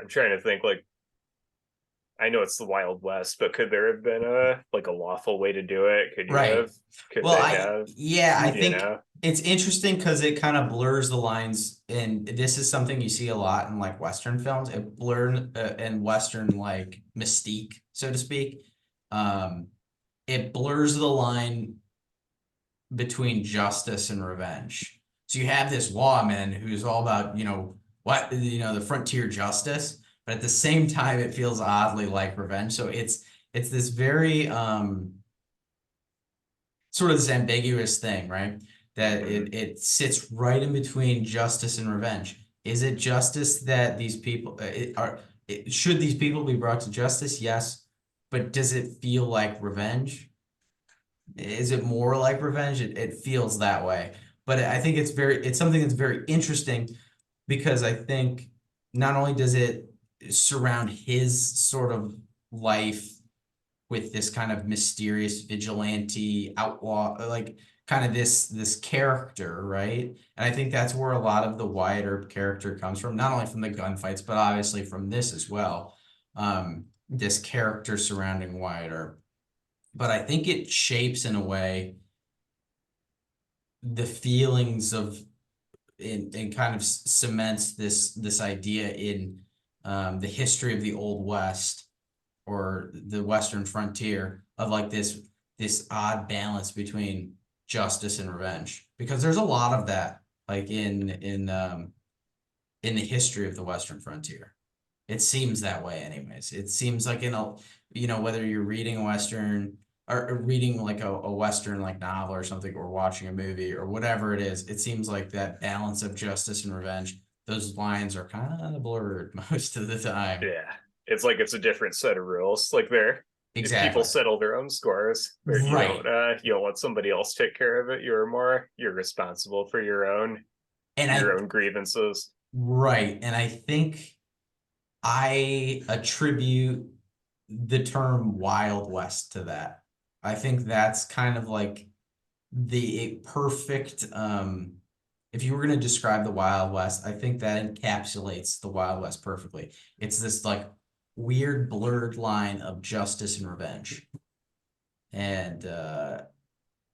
I'm trying to think, like, I know it's the Wild West, but could there have been a lawful way to do it? Right. Could Well, they have, I you think know? it's interesting because it kind of blurs the lines, and this is something you see a lot in like Western films. It blurs in Western like mystique, so to speak. Um, it blurs the line between justice and revenge. So you have this lawman who's all about, the frontier justice, but at the same time, it feels oddly like revenge. So it's this very sort of this ambiguous thing, right? That it sits right in between justice and revenge. Is it justice that these people should these people be brought to justice? Yes, but does it feel like revenge? Is it more like revenge? It feels that way. But I think it's something that's very interesting because I think not only does it surround his sort of life with this kind of mysterious vigilante outlaw, like kind of this character, right? And I think that's where a lot of the Wyatt Earp character comes from, not only from the gunfights, but obviously from this as well. This character surrounding Wyatt Earp. But I think it shapes in a way the feelings of and kind of cements this idea in the history of the Old West or the Western frontier of like this odd balance between justice and revenge, because there's a lot of that like in the history of the Western frontier. It seems that way anyways. It seems like whether you're reading a Western or reading like a Western like novel or something, or watching a movie or whatever it is, it seems like that balance of justice and revenge, those lines are kind of blurred most of the time. Yeah, it's like it's a different set of rules. Like there, if people Exactly. settle their own scores, Right. you don't let somebody else take care of it. You're responsible for And your own grievances. right. And I think I attribute the term Wild West to that. I think that's kind of like the perfect if you were going to describe the Wild West, I think that encapsulates the Wild West perfectly. It's this like weird blurred line of justice and revenge. And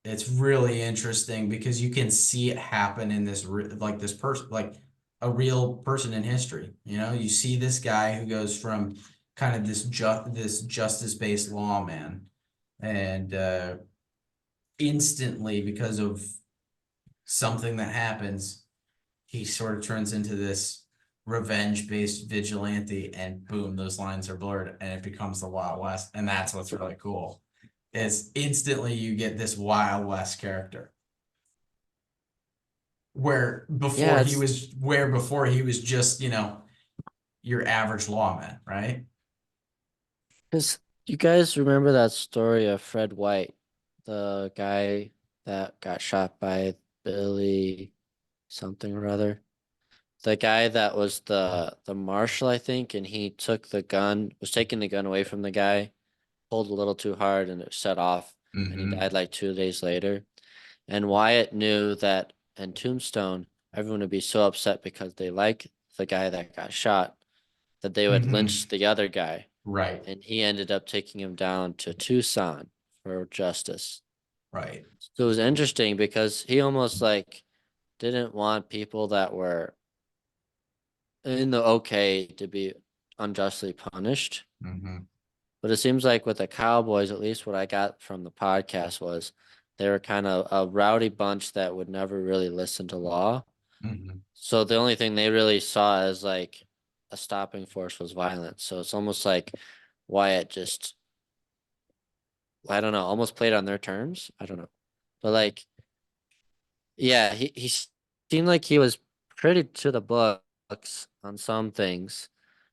it's really interesting because you can see it happen in this like this person, like a real person in history. You see this guy who goes from kind of this justice-based lawman, and instantly, because of something that happens, he sort of turns into this revenge-based vigilante, and boom, those lines are blurred and it becomes the Wild West. And that's what's really cool, is instantly you get this Wild West character Yeah, it's where before he was just, your average lawman, right? because you guys remember that story of Fred White, the guy that got shot by Billy something or other. The guy that was the marshal, I think, and he was taking the gun away from the guy, pulled a little too hard and it set off, and he died like 2 days later. And Wyatt knew that in Tombstone, everyone would be so upset because they like the guy that got shot that they would lynch the other guy. Right, And he ended up taking him down to Tucson for justice. right. So it was interesting because he almost like didn't want people that were in the okay to be unjustly punished. Hmm. But it seems like with the Cowboys, at least what I got from the podcast was they were kind of a rowdy bunch that would never really listen to law. Hmm. So the only thing they really saw as like a stopping force was violence. So it's almost like Wyatt just, I don't know, almost played on their terms. I don't know. But like, yeah, he seemed like he was pretty to the books on some things,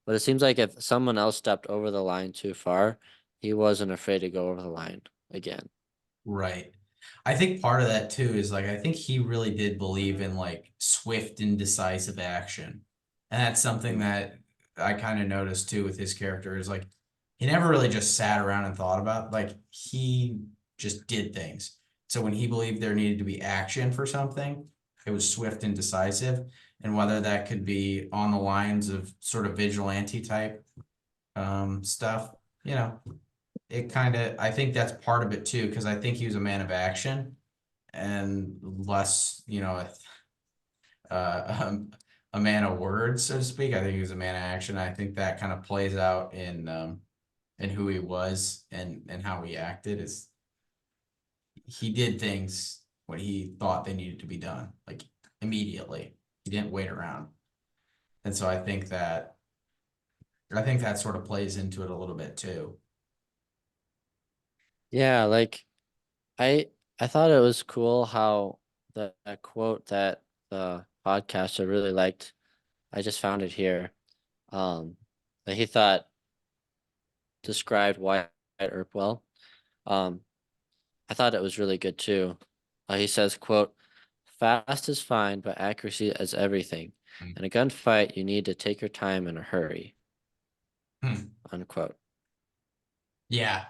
but it seems like if someone else stepped over the line too far, he wasn't afraid to go over the line again. Right. I think part of that too is like I think he really did believe in like swift and decisive action. And that's something that I kind of noticed too with his character is like he never really just sat around and thought about like he just did things. So when he believed there needed to be action for something, it was swift and decisive. And whether that could be on the lines of sort of vigilante type stuff, you know, it kind of, I think that's part of it too, because I think he was a man of action and less, you know, a man of words, so to speak. I think he was a man of action. I think that kind of plays out in who he was and how he acted. Is he did things when he thought they needed to be done, like immediately. He didn't wait around. And so I think that sort of plays into it a little bit too. Yeah, like I thought it was cool how that quote that the podcaster really liked. I just found it here. That he thought described Wyatt Earp well. Um, I thought it was really good too. He says, quote, "Fast is fine, but accuracy is everything. Mm. In a gunfight, you need to take your time in a hurry." Hmm. Unquote. Yeah,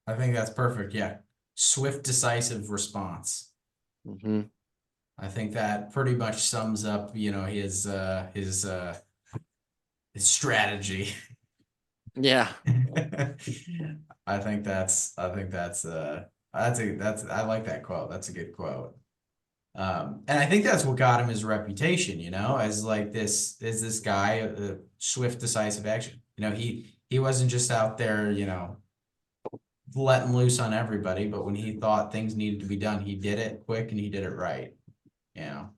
I think that's perfect. Yeah. Swift, decisive response. Mm-hmm. I think that pretty much sums up, you know, his strategy. Yeah. That's I like that quote. That's a good quote. And I think that's what got him his reputation, you know, as like this guy, swift, decisive action. You know, he wasn't just out there, you know, letting loose on everybody, but when he thought things needed to be done, he did it quick and he did it right. You know.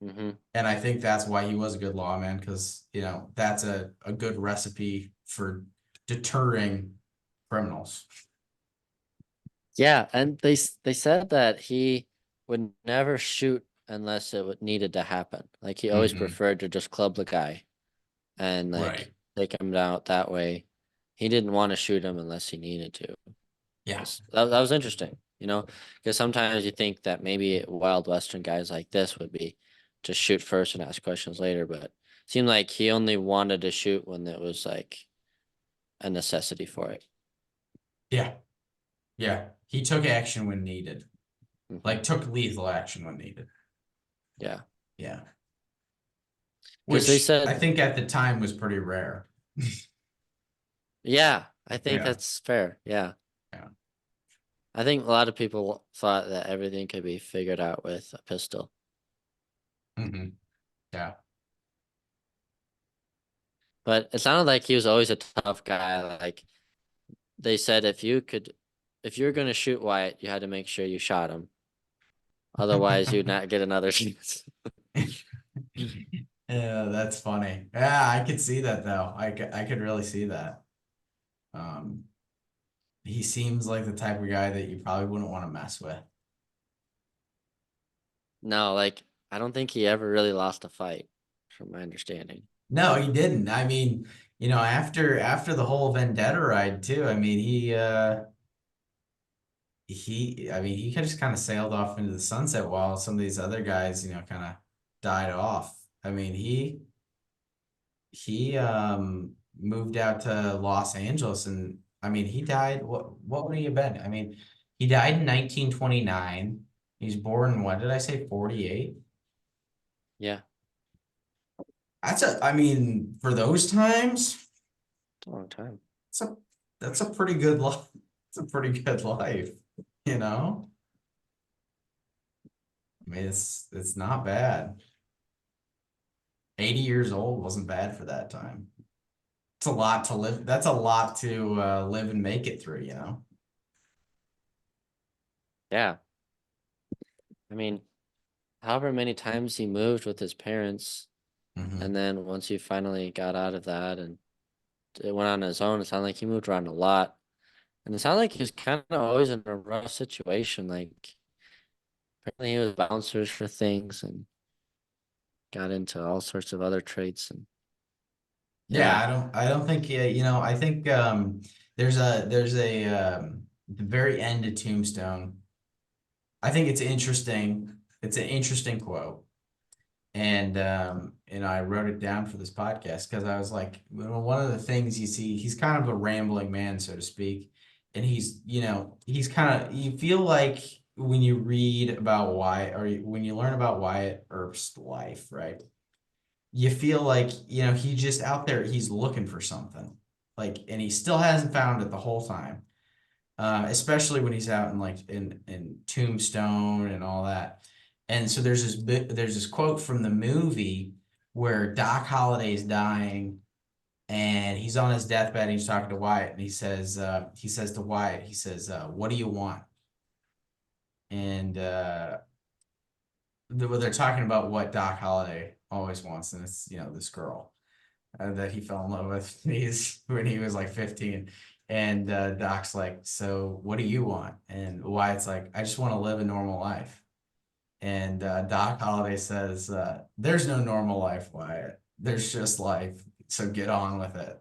Mm-hmm. And I think that's why he was a good lawman, because you know that's a good recipe for deterring criminals. Yeah, and they said that he would never shoot unless needed to happen. Like he always Mhm. preferred to just club the guy and Right. like take him down that way. He didn't want to shoot him unless he needed to. Yeah. That was interesting, you know, because sometimes you think that maybe Wild Western guys like this would be to shoot first and ask questions later, but it seemed like he only wanted to shoot when it was like a necessity for it. Yeah. Yeah. He took action when needed. Mhm. Like took lethal action when needed. Yeah, Yeah. because they Which I said, think at the time was pretty rare. yeah, I think Yeah. that's fair. Yeah. Yeah. I think a lot of people thought that everything could be figured out with a pistol. Hmm. Yeah. But it sounded like he was always a tough guy. Like they said, if you were going to shoot Wyatt, you had to make sure you shot him. Otherwise, you'd not get another chance. Yeah, that's funny. Yeah, I could see that though. I could really see that. Um, he seems like the type of guy that you probably wouldn't want to mess with. No, like I don't think he ever really lost a fight, from my understanding. No, he didn't. I mean, you know, after the whole Vendetta ride too, I mean, he just kind of sailed off into the sunset while some of these other guys, you know, kind of died off. I mean, he moved out to Los Angeles and I mean, he died what would he have been? I mean, he died in 1929. He's born, what did I say, 48? Yeah, I mean, for those times, it's a long time. it's a that's a pretty good life. It's a pretty good life, you know? I mean, it's not bad. 80 years old wasn't bad for that time. It's a lot to live. That's a lot to live and make it through, you know? Yeah, I mean, however many times he moved with his parents, Mhm. and then once he finally got out of that and it went on his own, it sounded like he moved around a lot. And it sounded like he was kind of always in a rough situation. Like Apparently he was bouncers for things and got into all sorts of other trades and Yeah, I don't think, I think there's the very end of Tombstone. I think it's interesting. It's an interesting quote. And I wrote it down for this podcast because I was like, one of the things you see, he's kind of a rambling man, so to speak. And he's kind of, you feel like when you read about when you learn about Wyatt Earp's life, right? You feel like, he's just out there, he's looking for something. Like, and he still hasn't found it the whole time. Especially when he's out in in Tombstone and all that. And so there's this quote from the movie where Doc Holliday's dying and he's on his deathbed and he's talking to Wyatt and he says to Wyatt, what do you want? And they're talking about what Doc Holliday always wants, and it's this girl that he fell in love with when he was like 15. And Doc's like, so what do you want? And Wyatt's like, I just want to live a normal life. And Doc Holliday says, there's no normal life, Wyatt. There's just life. So get on with it.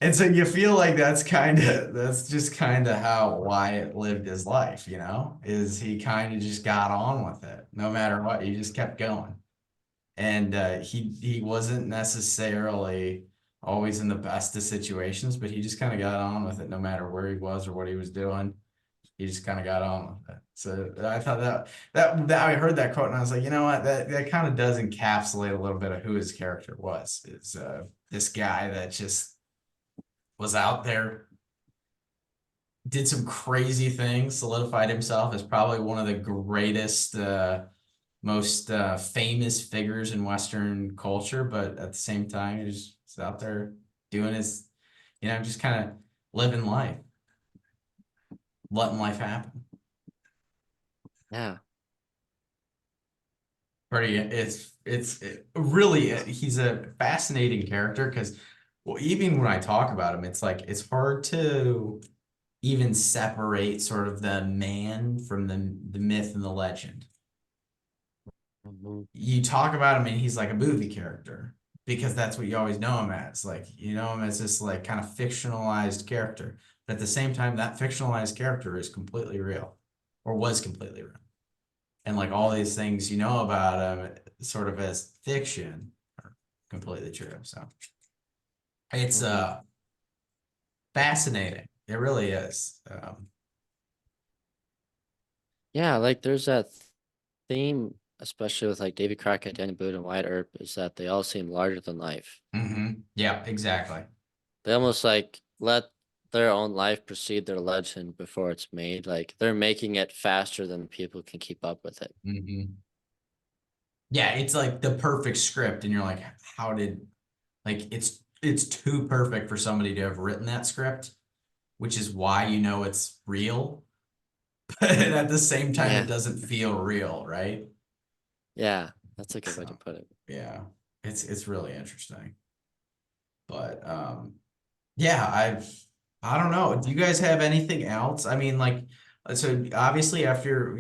And so you feel like that's just kind of how Wyatt lived his life, is he kind of just got on with it. No matter what, he just kept going. And he wasn't necessarily always in the best of situations, but he just kind of got on with it no matter where he was or what he was doing. He just kind of got on with it. So I thought that I heard that quote and I was like, you know what, that kind of does encapsulate a little bit of who his character was. Is this guy that just was out there, did some crazy things, solidified himself as probably one of the greatest most famous figures in Western culture, but at the same time, he's out there doing his, just kind of living life, letting life happen. yeah. He's a fascinating character because, well, even when I talk about him, it's like it's hard to even separate sort of the man from the myth and the legend. Mhm. You talk about him and he's like a movie character because that's what you always know him as. Like, you know him as this like kind of fictionalized character. But at the same time, that fictionalized character is completely real or was completely real. And like all these things you know about him sort of as fiction are completely true. So it's fascinating. It really is. Yeah, like there's that theme, especially with like Davy Crockett, Danny Boone, and Wyatt Earp, is that they all seem larger than life. Yeah, exactly. They almost like let their own life precede their legend before it's made. Like they're making it faster than people can keep up with it. Yeah, it's like the perfect script, and you're like, it's too perfect for somebody to have written that script, which is why it's real. But at the same time, Yeah. it doesn't feel real, right? Yeah, that's a good way to So, put it. yeah, it's really interesting. But yeah, I don't know. Do you guys have anything else? I mean, like, so obviously after,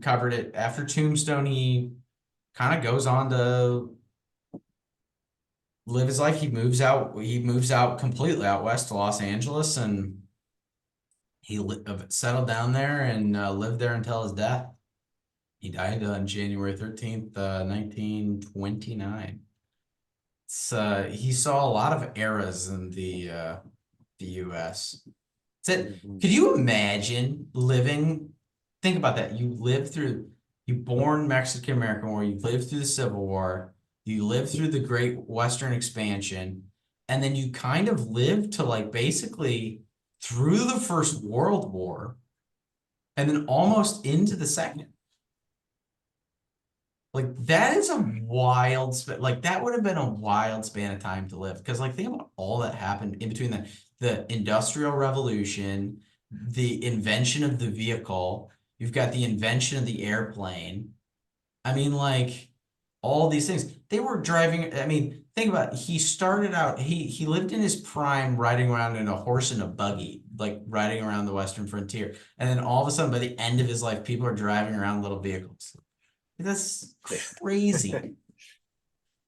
covered it after Tombstone, he kind of goes on to live his life. He moves out completely out west to Los Angeles and he settled down there and lived there until his death. He died on January 13th, 1929. He saw a lot of eras in the US. Could you imagine think about that. You born Mexican American War, you lived through the Civil War, you lived through the Great Western Expansion, and then you kind of lived to like basically through the First World War and then almost into the Second. Like that is a wild like that would have been a wild span of time to live because like think about all that happened in between the Industrial Revolution, the invention of the vehicle, you've got the invention of the airplane. I mean, like all these things. They were driving, I mean, think about it. He started out, he lived in his prime riding around in a horse and a buggy, like riding around the Western frontier. And then all of a sudden, by the end of his life, people are driving around little vehicles. That's crazy.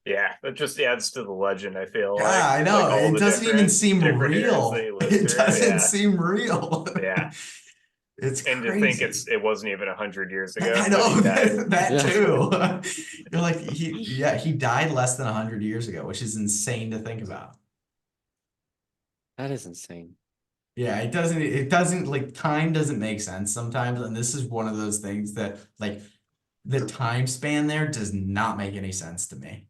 Yeah, it just adds to the legend, I feel Yeah, like. I know. Like all It the doesn't even seem different eras real. they lived It through. doesn't Yeah. seem real. Yeah. It's And to think crazy. it wasn't even 100 years ago I that know he died. that Yeah. too. You're like he died less than 100 years ago, which is insane to think about. That is insane. Yeah, it doesn't like time doesn't make sense sometimes, and this is one of those things that like the time span there does not make any sense to me.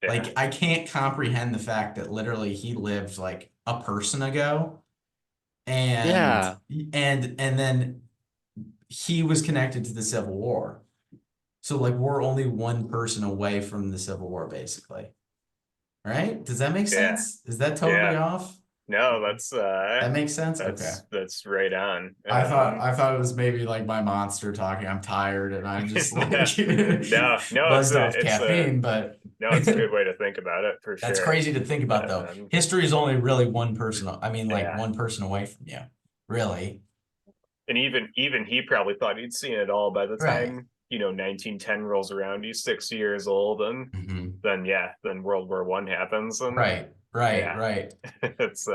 Yeah. Like I can't comprehend the fact that literally he lived like a person ago, and Yeah. and then he was connected to the Civil War. So like we're only one person away from the Civil War, basically. Right? Does that make Yeah. sense? Is that totally Yeah. off? No, That makes sense? Okay. that's right on. I thought it was maybe like my monster talking. I'm tired and I'm just like no, buzzed off caffeine, but it's a good way to think about it for that's sure. crazy to think about though. History is only really one person. I mean, like Yeah. one person away from you, really. And even he probably thought he'd seen it all by the Right. time 1910 rolls around. He's 60 years old, and Mhm. then World War I happens, and Right. Yeah. it's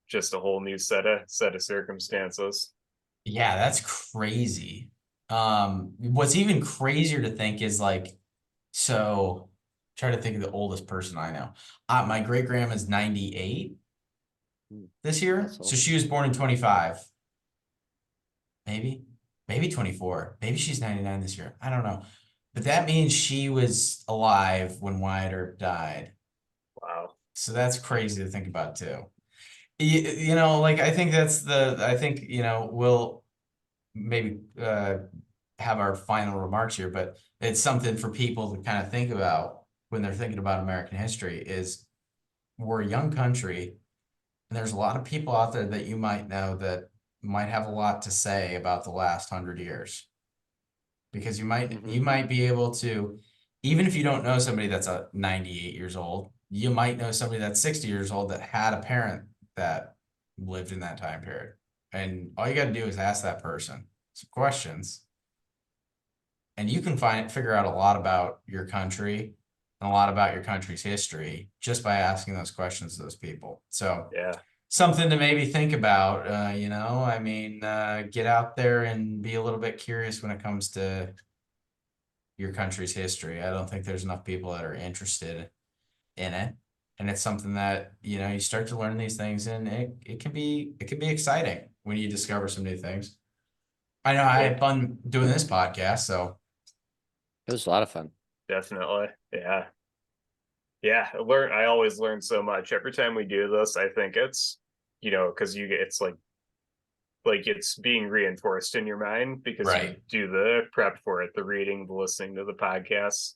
just a whole new set of circumstances. Yeah, that's crazy. What's even crazier to think is like, so try to think of the oldest person I know. My great grandma's 98 this year. That's So old. she was born in 25. Maybe 24. Maybe she's 99 this year. I don't know. But that means she was alive when Wyatt Earp died. Wow. So that's crazy to think about too. Like I think we'll maybe have our final remarks here, but it's something for people to kind of think about when they're thinking about American history is we're a young country, and there's a lot of people out there that you might know that might have a lot to say about the last 100 years. Because you might be able to, even if you don't know somebody that's 98 years old, you might know somebody that's 60 years old that had a parent that lived in that time period. And all you got to do is ask that person some questions. And you can figure out a lot about your country and a lot about your country's history just by asking those questions to those people. So Yeah. something to maybe think about, I mean, get out there and be a little bit curious when it comes to your country's history. I don't think there's enough people that are interested in it. And it's something that, you start to learn these things, and it can be exciting when you discover some new things. I know I had fun doing this podcast, so It was a lot of fun. Definitely. Yeah. Yeah. I always learn so much every time we do this. I think it's, because it's like it's being reinforced in your mind because you right. do the prep for it, the reading, the listening to the podcasts,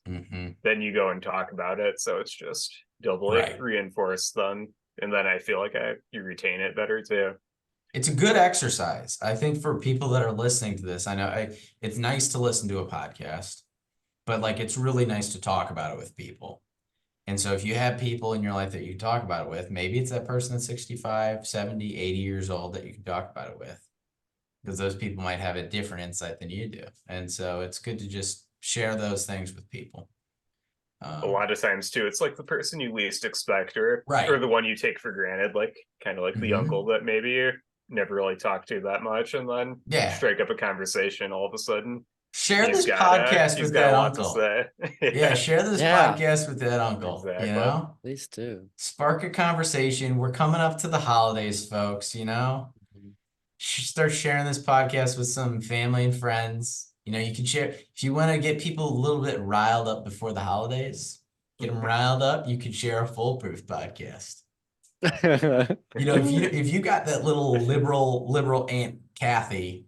then you go and talk about it. So it's just doubly Right. reinforced then. And then I feel like you retain it better too. It's a good exercise. I think for people that are listening to this, I know it's nice to listen to a podcast, but like it's really nice to talk about it with people. And so if you have people in your life that you can talk about it with, maybe it's that person that's 65, 70, 80 years old that you can talk about it with, because those people might have a different insight than you do. And so it's good to just share those things with people. A lot of times too, it's like the person you least expect, or Right. the one you take for granted, like kind of like the uncle that maybe you never really talk to that much, and then strike up a conversation all of a sudden. Share this podcast with that uncle. Yeah, share this podcast with that uncle. Exactly. Please do. Spark a conversation. We're coming up to the holidays, folks, Start sharing this podcast with some family and friends. You can share, if you want to get people a little bit riled up before the holidays, get them riled up, you could share a foolproof podcast. If you got that little liberal Aunt Kathy,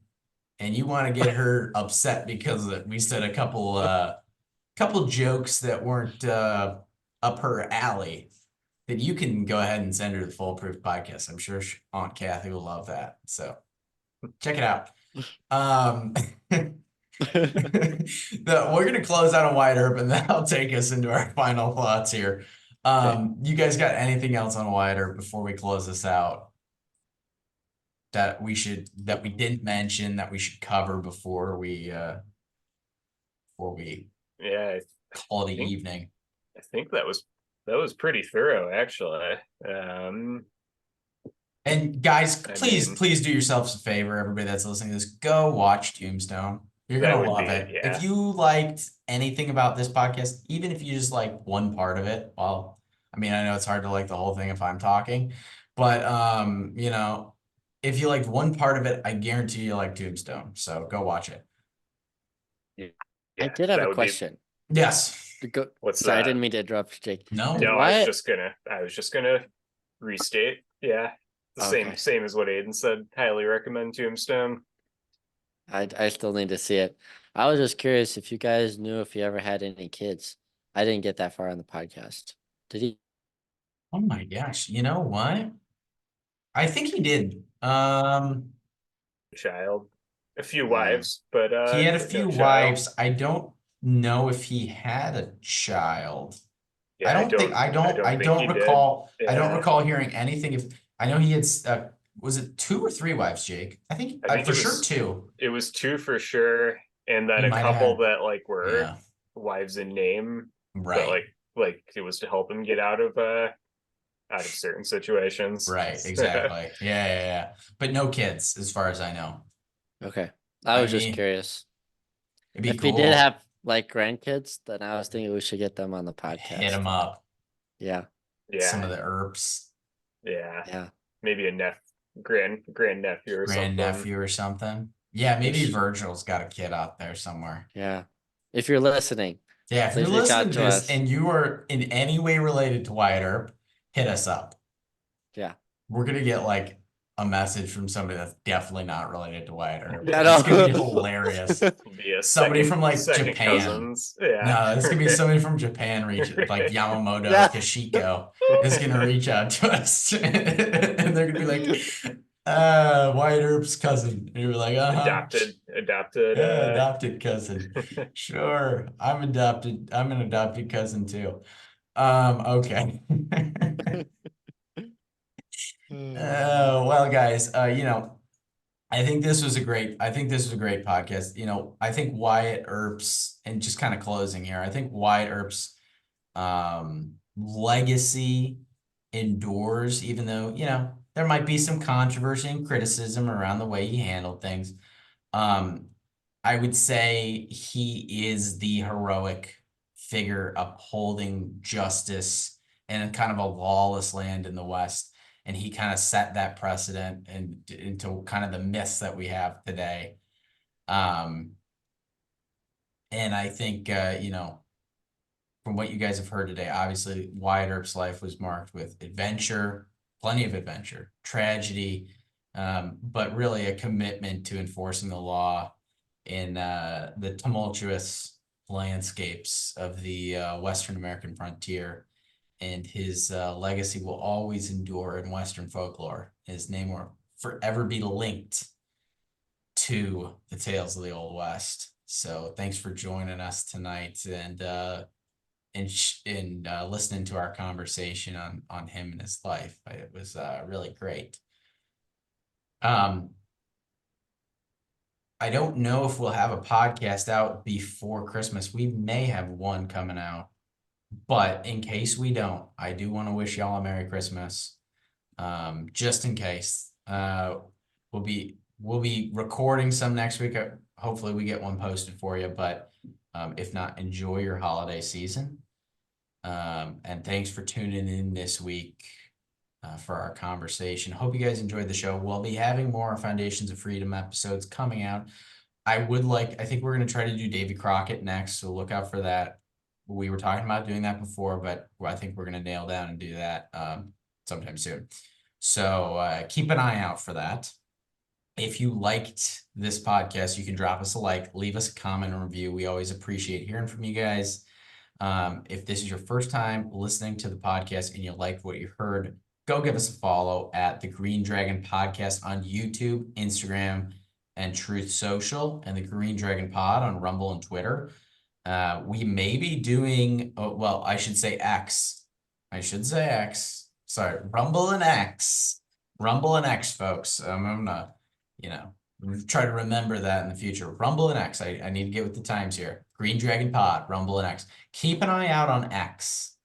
and you want to get her upset because we said a couple jokes that weren't up her alley, then you can go ahead and send her the Foolproof podcast. I'm sure Aunt Kathy will love that. So check it out. We're going to close out on Wyatt Earp, and that'll take us into our final thoughts here. You guys got anything else on Wyatt Earp before we close this out? that we didn't mention that we should cover before we Yeah, call it think- evening? I think that was pretty thorough, actually. And guys, I please, mean- please do yourselves a favor, everybody that's listening to this, go watch Tombstone. You're That gonna would love be- it. yeah. If you liked anything about this podcast, even if you just like one part of it, well, I mean, I know it's hard to like the whole thing if I'm talking, but you know, if you liked one part of it, I guarantee you like Tombstone. So go watch it. I Yeah, did have that a would be- Yes. What's Sorry, I that? didn't mean to interrupt, Jake. No. No, Why- I was just gonna restate. Yeah. The Okay. same as what Aiden said. Highly recommend Tombstone. I still need to see it. I was just curious if you guys knew if he ever had any kids. I didn't get that far on the podcast. Did he? Oh my gosh. You know what? I think he did. Child. A few Yeah. wives, but He had a no few child. wives. I don't know if he had a child. Yeah, I don't think I I think don't he did. recall. I don't Yeah. recall hearing anything. If I know he had, was it 2 or 3 wives, Jake? I think I think for it sure was 2. It was 2 for sure, and then He a might have couple had- that like were Yeah, wives in name, right, but like it was to help him get out of certain situations. right, exactly. Yeah. But no kids, as far as I know. Okay. I I was just mean, curious. It'd be If cool. he did have like grandkids, then I was thinking we should get them on the podcast. Hit him up. Yeah. Some of Yeah, the Earps, Yeah. maybe a grand nephew or something. grandnephew or something. Yeah, maybe Ish. Virgil's got a kid out there somewhere. Yeah. If you're listening, Yeah, if Please you're reach out listening to to this us. and you are in any way related to Wyatt Earp, hit us up. yeah. We're gonna get like a message from somebody that's definitely not related to Wyatt Earp. I It's gonna be know. hilarious. Be a Somebody second- from, like, second Japan. cousins. Yeah. No, it's gonna be somebody from Japan reaching, like Yamamoto Yeah. Kashiko is gonna reach out to us, and they're gonna be like, Wyatt Earp's cousin. And you're like, adopted. Yeah, adopted cousin. Sure, I'm adopted. I'm an adopted cousin too. Okay. Well, guys, you know, I think this was a great podcast. You know, I think Wyatt Earp's, and just kind of closing here, I think Wyatt Earp's legacy endures, even though, you know, there might be some controversy and criticism around the way he handled things. I would say he is the heroic figure upholding justice in kind of a lawless land in the West. And he kind of set that precedent and into kind of the myths that we have today. And I think, you know, from what you guys have heard today, obviously Wyatt Earp's life was marked with adventure, plenty of adventure, tragedy, but really a commitment to enforcing the law in the tumultuous landscapes of the Western American frontier. And his legacy will always endure in Western folklore. His name will forever be linked to the tales of the Old West. So thanks for joining us tonight and listening to our conversation on him and his life. It was really great. I don't know if we'll have a podcast out before Christmas. We may have one coming out, but in case we don't, I do want to wish y'all a Merry Christmas. Just in case. We'll be recording some next week. Hopefully we get one posted for you, but if not, enjoy your holiday season. And thanks for tuning in this week for our conversation. Hope you guys enjoyed the show. We'll be having more Foundations of Freedom episodes coming out. I think we're going to try to do Davy Crockett next, so look out for that. We were talking about doing that before, but I think we're going to nail down and do that sometime soon. So keep an eye out for that. If you liked this podcast, you can drop us a like, leave us a comment or review. We always appreciate hearing from you guys. If this is your first time listening to the podcast and you like what you heard, go give us a follow at the Green Dragon Podcast on YouTube, Instagram, and Truth Social, and the Green Dragon Pod on Rumble and Twitter. We may be doing, I should say X. Sorry, Rumble and X. Rumble and X, folks. I'm gonna, you know, try to remember that in the future. Rumble and X. I need to get with the times here. Green Dragon Pod, Rumble and X. Keep an eye out on X.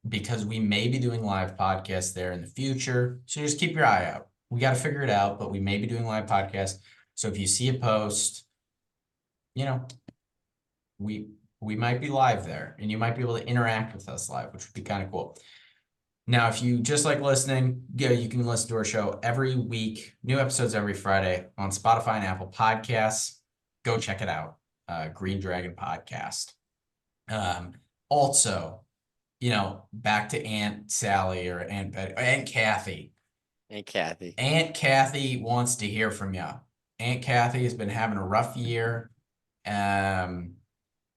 Because we may be doing live podcasts there in the future. So just keep your eye out. We got to figure it out, but we may be doing live podcasts. So if you see a post, you know, we might be live there and you might be able to interact with us live, which would be kind of cool. Now, if you just like listening, yeah, you can listen to our show every week, new episodes every Friday on Spotify and Apple Podcasts. Go check it out. Green Dragon Podcast. Also, you know, back to Aunt Sally or Aunt Betty, Aunt Kathy. Hey, Kathy. Aunt Kathy wants to hear from you. Aunt Kathy has been having a rough year,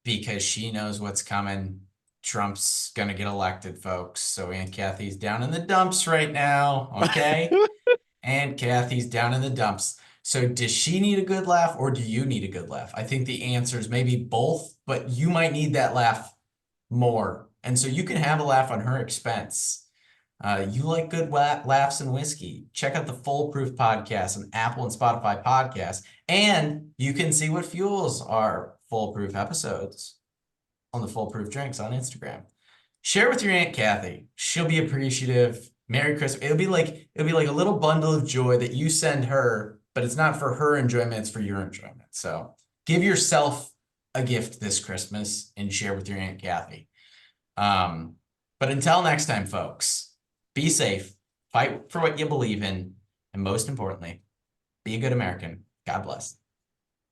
because she knows what's coming. Trump's gonna get elected, folks. So Aunt Kathy's down in the dumps right now. Okay. Aunt Kathy's down in the dumps. So does she need a good laugh or do you need a good laugh? I think the answer is maybe both, but you might need that laugh more. And so you can have a laugh on her expense. You like good laughs and whiskey. Check out the Foolproof podcast on Apple and Spotify podcasts. And you can see what fuels our Foolproof episodes on the Foolproof Drinks on Instagram. Share with your Aunt Kathy. She'll be appreciative. Merry Christmas. It'll be like a little bundle of joy that you send her, but it's not for her enjoyment, it's for your enjoyment. So give yourself a gift this Christmas and share with your Aunt Kathy. But until next time, folks, be safe, fight for what you believe in, and most importantly, be a good American. God bless.